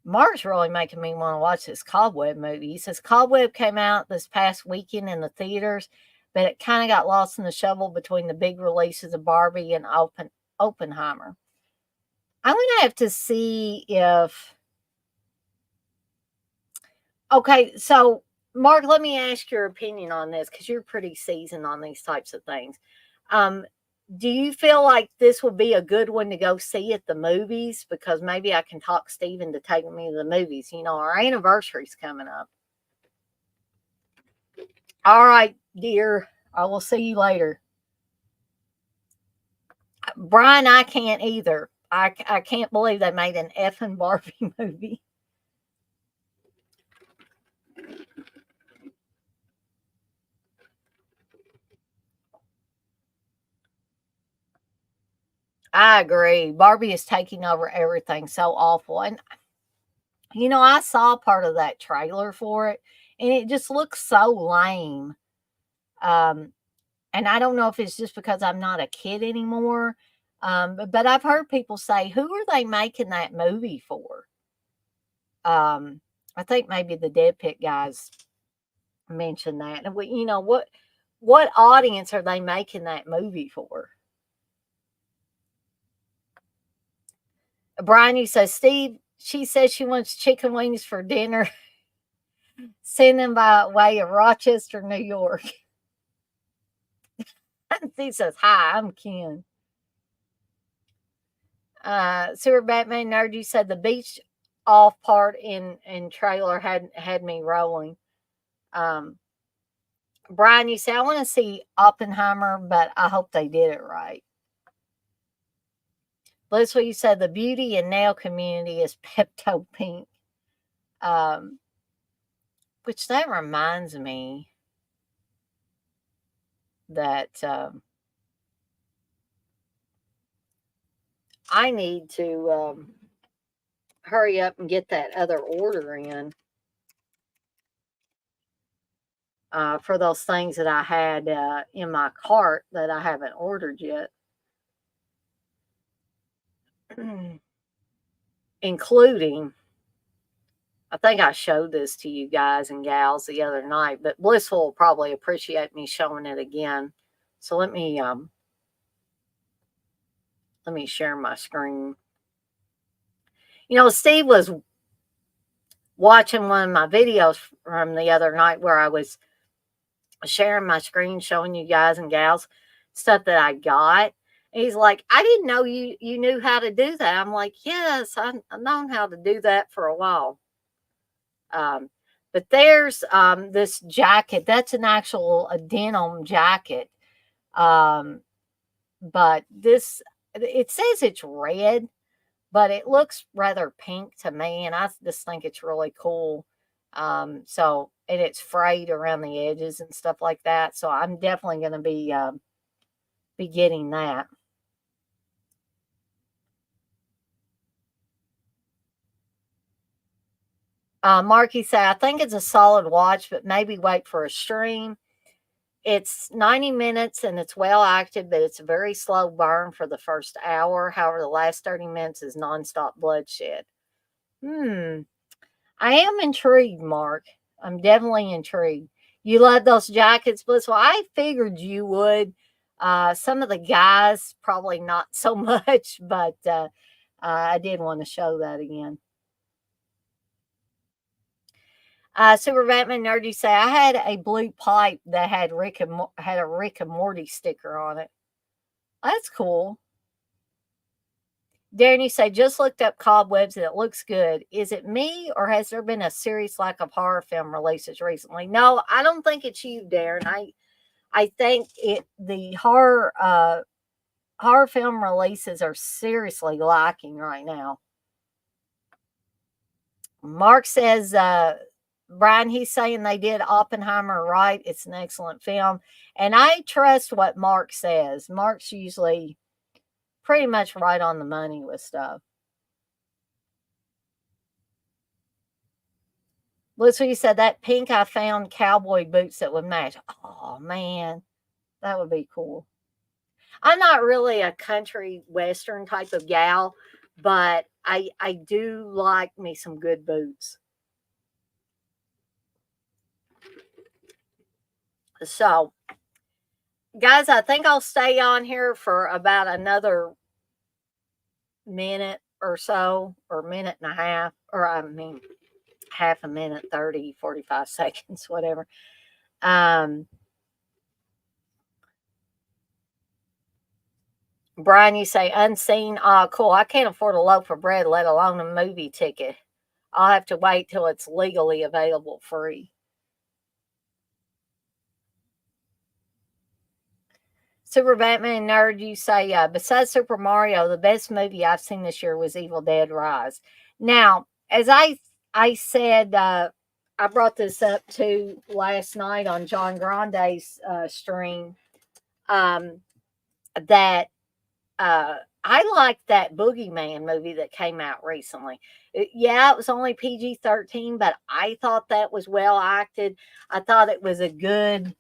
Mark's really making me want to watch this Cobweb movie. He says Cobweb came out this past weekend in the theaters, but it kind of got lost in the shovel between the big releases of Barbie and Oppenheimer. I'm going to have to see if. Okay, so Mark, let me ask your opinion on this because you're pretty seasoned on these types of things. Um, do you feel like this would be a good one to go see at the movies? Because maybe I can talk Steven to taking me to the movies. Our anniversary's coming up. All right, dear. I will see you later. Brian, I can't either. I can't believe they made an effing Barbie movie. I agree. Barbie is taking over everything so awful. And, I saw part of that trailer for it, and it just looks so lame. Um, and I don't know if it's just because I'm not a kid anymore. But I've heard people say, who are they making that movie for? I think maybe the Dead Pit guys mentioned that. And what audience are they making that movie for? Bryony says, Steve, she says she wants chicken wings for dinner. Send them by way of Rochester, New York. He says, hi, I'm Ken. Sewer Batman Nerd, you said the beach off part in trailer had me rolling. Brian, you say I want to see Oppenheimer, but I hope they did it right. That's what you said. The beauty and nail community is Pepto Pink. Which that reminds me that I need to hurry up and get that other order in. for those things that I had in my cart that I haven't ordered yet, including, I think I showed this to you guys and gals the other night, but Blissful will probably appreciate me showing it again. So let me share my screen. Steve was watching one of my videos from the other night where I was sharing my screen, showing you guys and gals stuff that I got. And he's like, I didn't know you knew how to do that. I'm like, yes, I've known how to do that for a while. But there's this jacket. That's an actual denim jacket. But it says it's red, but it looks rather pink to me, and I just think it's really cool. And it's frayed around the edges and stuff like that. So I'm definitely going to be getting that. Marky said, I think it's a solid watch, but maybe wait for a stream. It's 90 minutes and it's well acted, but it's a very slow burn for the first hour. However, the last 30 minutes is nonstop bloodshed. I am intrigued, Mark. I'm definitely intrigued. You love those jackets, Bliss. Well, I figured you would. Some of the guys probably not so much, but I did want to show that again. Super Batman Nerdy say I had a blue pipe that had a Rick and Morty sticker on it. That's cool. Darren, you say just looked up Cobwebs and it looks good. Is it me or has there been a serious lack of horror film releases recently? No, I don't think it's you, Darren. I think the horror film releases are seriously lacking right now. Mark says, Brian, he's saying they did Oppenheimer right. It's an excellent film. And I trust what Mark says. Mark's usually pretty much right on the money with stuff. Looks what you said, that pink I found cowboy boots that would match. Oh, man, that would be cool. I'm not really a country western type of gal, but I do like me some good boots. So, guys, I think I'll stay on here for about another minute or so, or minute and a half, or I mean, half a minute, 30, 45 seconds, whatever. Brian, you say unseen. Cool. I can't afford a loaf of bread, let alone a movie ticket. I'll have to wait till it's legally available free. Super Batman Nerd, you say, besides Super Mario, the best movie I've seen this year was Evil Dead Rise. Now, as I said, I brought this up too last night on John Grande's stream, that I liked that Boogeyman movie that came out recently. Yeah, it was only PG-13, but I thought that was well acted. I thought it was a good,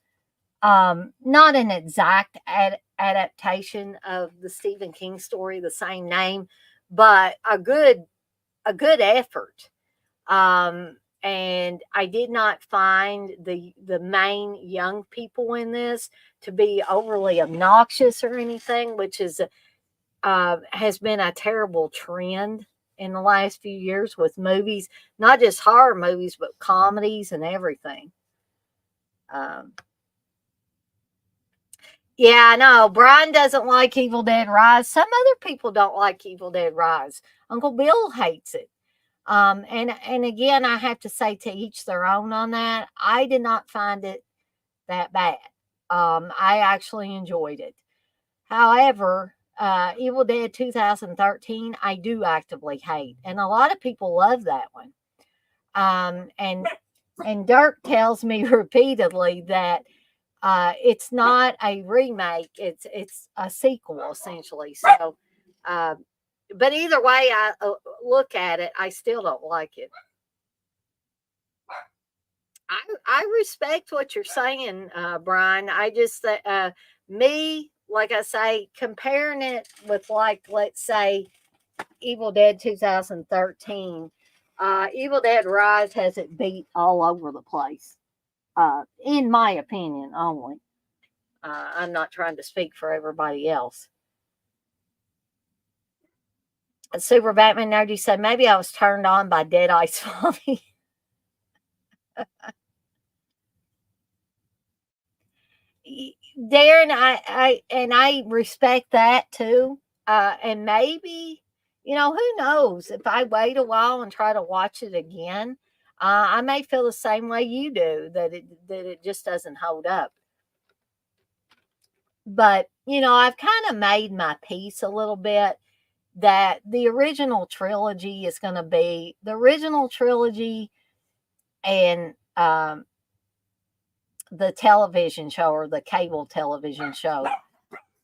not an exact adaptation of the Stephen King story, the same name, but a good effort. And I did not find the main young people in this to be overly obnoxious or anything, which has been a terrible trend in the last few years with movies, not just horror movies, but comedies and everything. Yeah, I know. Brian doesn't like Evil Dead Rise. Some other people don't like Evil Dead Rise. Uncle Bill hates it. And again, I have to say, to each their own on that. I did not find it that bad. I actually enjoyed it. However, Evil Dead 2013, I do actively hate, and a lot of people love that one. And Dirk tells me repeatedly that it's not a remake; it's a sequel essentially. So, but either way I look at it, I still don't like it. I respect what you're saying, Brian. I just, me, like I say, comparing it with, like, let's say, Evil Dead 2013, Evil Dead Rise has it beat all over the place, in my opinion only. I'm not trying to speak for everybody else. Super Batman Nerdy said, maybe I was turned on by Deadites Funny. Darren, I respect that too. And maybe, who knows? If I wait a while and try to watch it again, I may feel the same way you do, that it just doesn't hold up. But I've kind of made my peace a little bit that the original trilogy is going to be the original trilogy, and the television show, or the cable television show,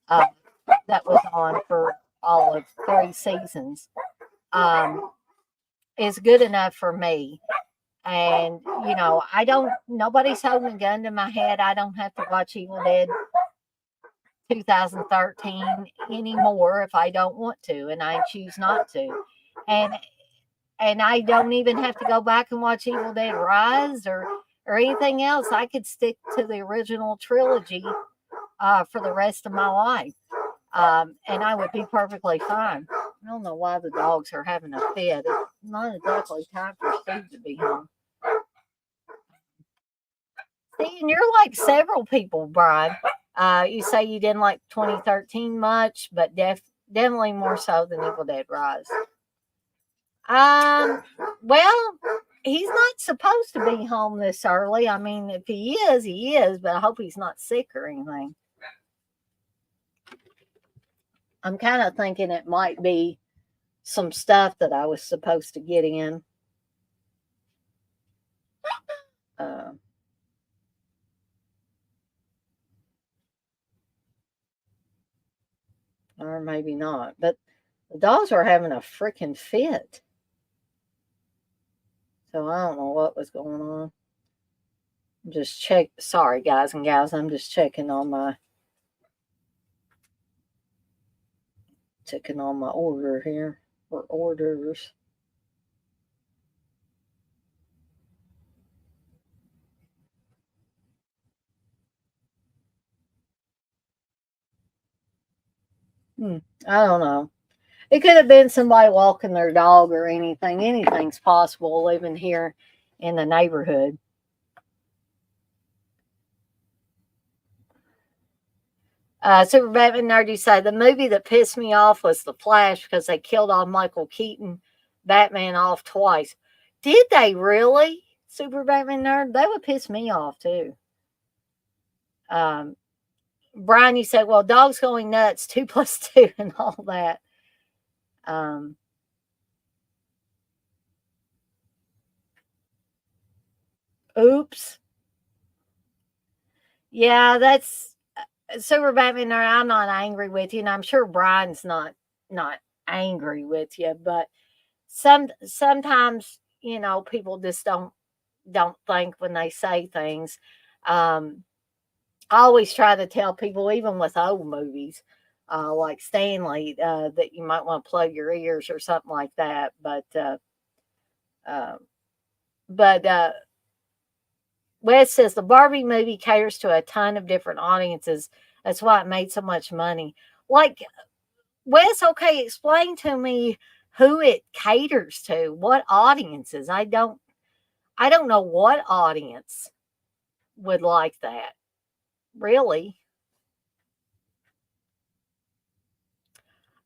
uh, that was on for all of 3 seasons, is good enough for me. And nobody's holding a gun to my head. I don't have to watch Evil Dead 2013 anymore if I don't want to, and I choose not to. And I don't even have to go back and watch Evil Dead Rise or anything else. I could stick to the original trilogy for the rest of my life, and I would be perfectly fine. I don't know why the dogs are having a fit. It's not exactly time for Steve to be home. See, and you're like several people, Brian. You say you didn't like 2013 much, but definitely more so than Evil Dead Rise. Well, he's not supposed to be home this early. I mean, if he is, he is, but I hope he's not sick or anything. I'm kind of thinking it might be some stuff that I was supposed to get in. Or maybe not. But the dogs were having a freaking fit. So I don't know what was going on. Sorry, guys and gals. I'm just checking on my order here, or orders. I don't know. It could have been somebody walking their dog or anything. Anything's possible living here in the neighborhood. Super Batman Nerdy said the movie that pissed me off was The Flash because they killed off Michael Keaton, Batman off twice. Did they really? Super Batman Nerd? That would piss me off too. Brian, you said, well, dogs going nuts, 2+2 and all that. Oops. Yeah, that's Super Batman Nerd. I'm not angry with you, and I'm sure Brian's not angry with you, but sometimes people just don't think when they say things. I always try to tell people, even with old movies, like Stanley, that you might want to plug your ears or something like that. Uh, but Wes says the Barbie movie caters to a ton of different audiences. That's why it made so much money. Like, Wes, okay, explain to me who it caters to. What audiences? I don't know what audience would like that. Really?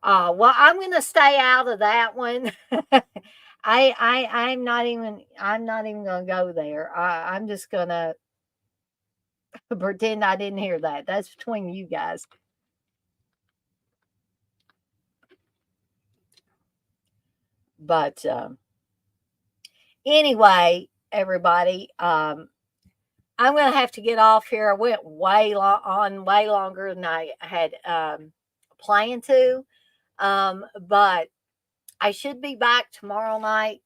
Well, I'm going to stay out of that one. I'm not even going to go there. I'm just going to pretend I didn't hear that. That's between you guys. But anyway, everybody, I'm going to have to get off here. I went way longer than I had planned to. But I should be back tomorrow night,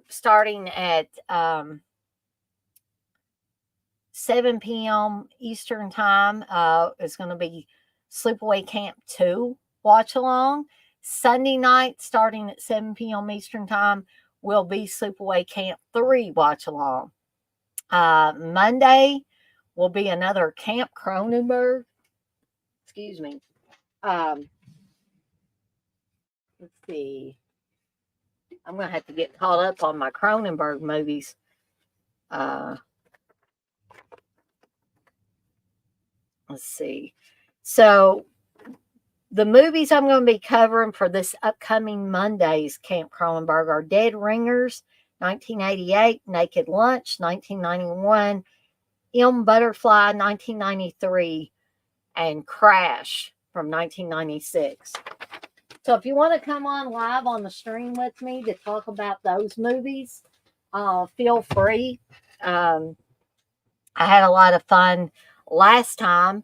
starting at 7 p.m. Eastern Time is going to be Sleepaway Camp 2 watch along. Sunday night, starting at 7 p.m. Eastern Time, will be Sleepaway Camp 3 watch along. Monday will be another Camp Cronenberg. Excuse me. Let's see. I'm going to have to get caught up on my Cronenberg movies. Let's see. So the movies I'm going to be covering for this upcoming Monday's Camp Cronenberg are Dead Ringers, 1988, Naked Lunch, 1991, M. Butterfly, 1993, and Crash from 1996. So if you want to come on live on the stream with me to talk about those movies, feel free. I had a lot of fun last time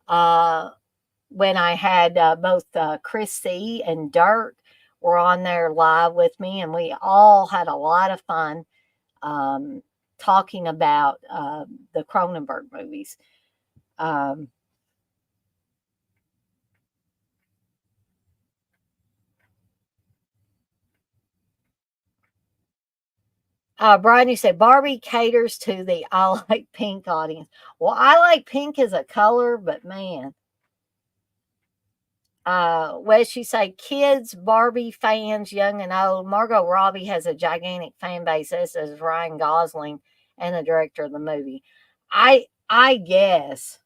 when I had both Chris C. and Dirt were on there live with me, and we all had a lot of fun talking about the Cronenberg movies. Brian, you said Barbie caters to the I like pink audience. Well, I like pink as a color, but man. Wes, you say kids, Barbie fans, young and old. Margot Robbie has a gigantic fan base, as does Ryan Gosling and the director of the movie. I guess,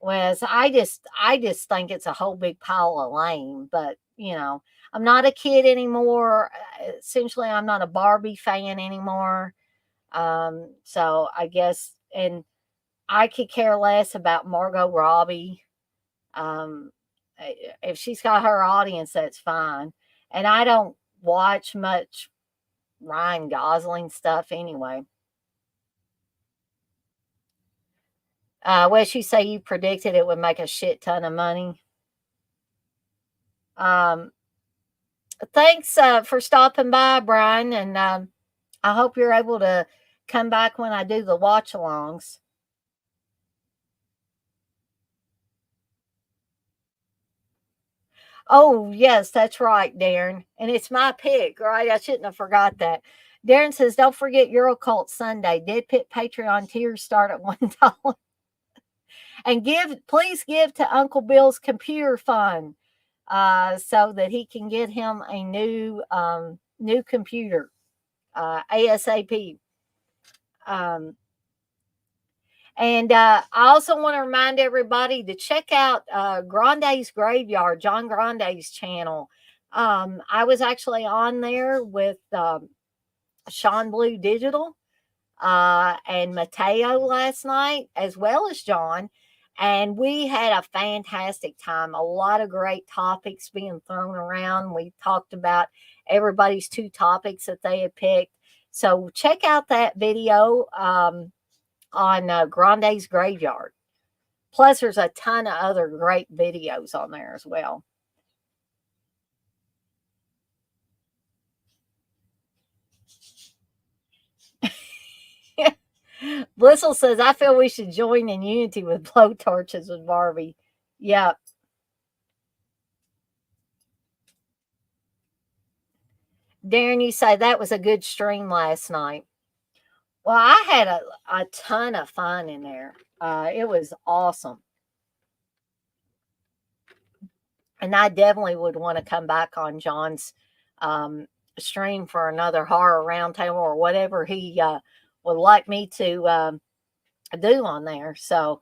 Wes, I just think it's a whole big pile of lame, but I'm not a kid anymore. Essentially, I'm not a Barbie fan anymore. So I guess, and I could care less about Margot Robbie. Um, if she's got her audience, that's fine. And I don't watch much Ryan Gosling stuff anyway. What you say you predicted it would make a shit ton of money. Um, Thanks for stopping by, Brian, and I hope you're able to come back when I do the watch alongs. Oh, yes, that's right, Darren. And it's my pick, right? I shouldn't have forgot that. Darren says, don't forget Eurocult Sunday. Dead Pit Patreon tiers start at $1. And please give to Uncle Bill's computer fund so that he can get him a new computer ASAP. And I also want to remind everybody to check out Grande's Graveyard, John Grande's channel. I was actually on there with Sean Blue Digital and Mateo last night, as well as John. And we had a fantastic time. A lot of great topics being thrown around. We talked about everybody's 2 topics that they had picked. So check out that video on Grande's Graveyard. Plus, there's a ton of other great videos on there as well. Blissel says, I feel we should join in unity with blowtorches with Barbie. Yeah. Darren, you say that was a good stream last night. Well, I had a ton of fun in there. It was awesome. And I definitely would want to come back on John's stream for another horror roundtable or whatever he would like me to do on there. So,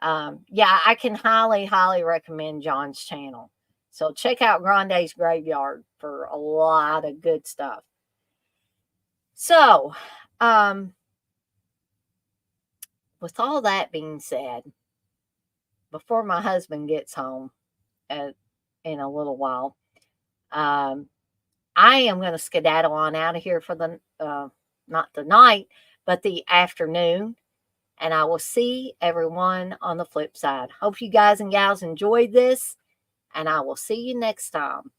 yeah, I can highly recommend John's channel. So check out Grande's Graveyard for a lot of good stuff. So, with all that being said, before my husband gets home in a little while, I am going to skedaddle on out of here for the not the night, but the afternoon. And I will see everyone on the flip side. Hope you guys and gals enjoyed this, and I will see you next time.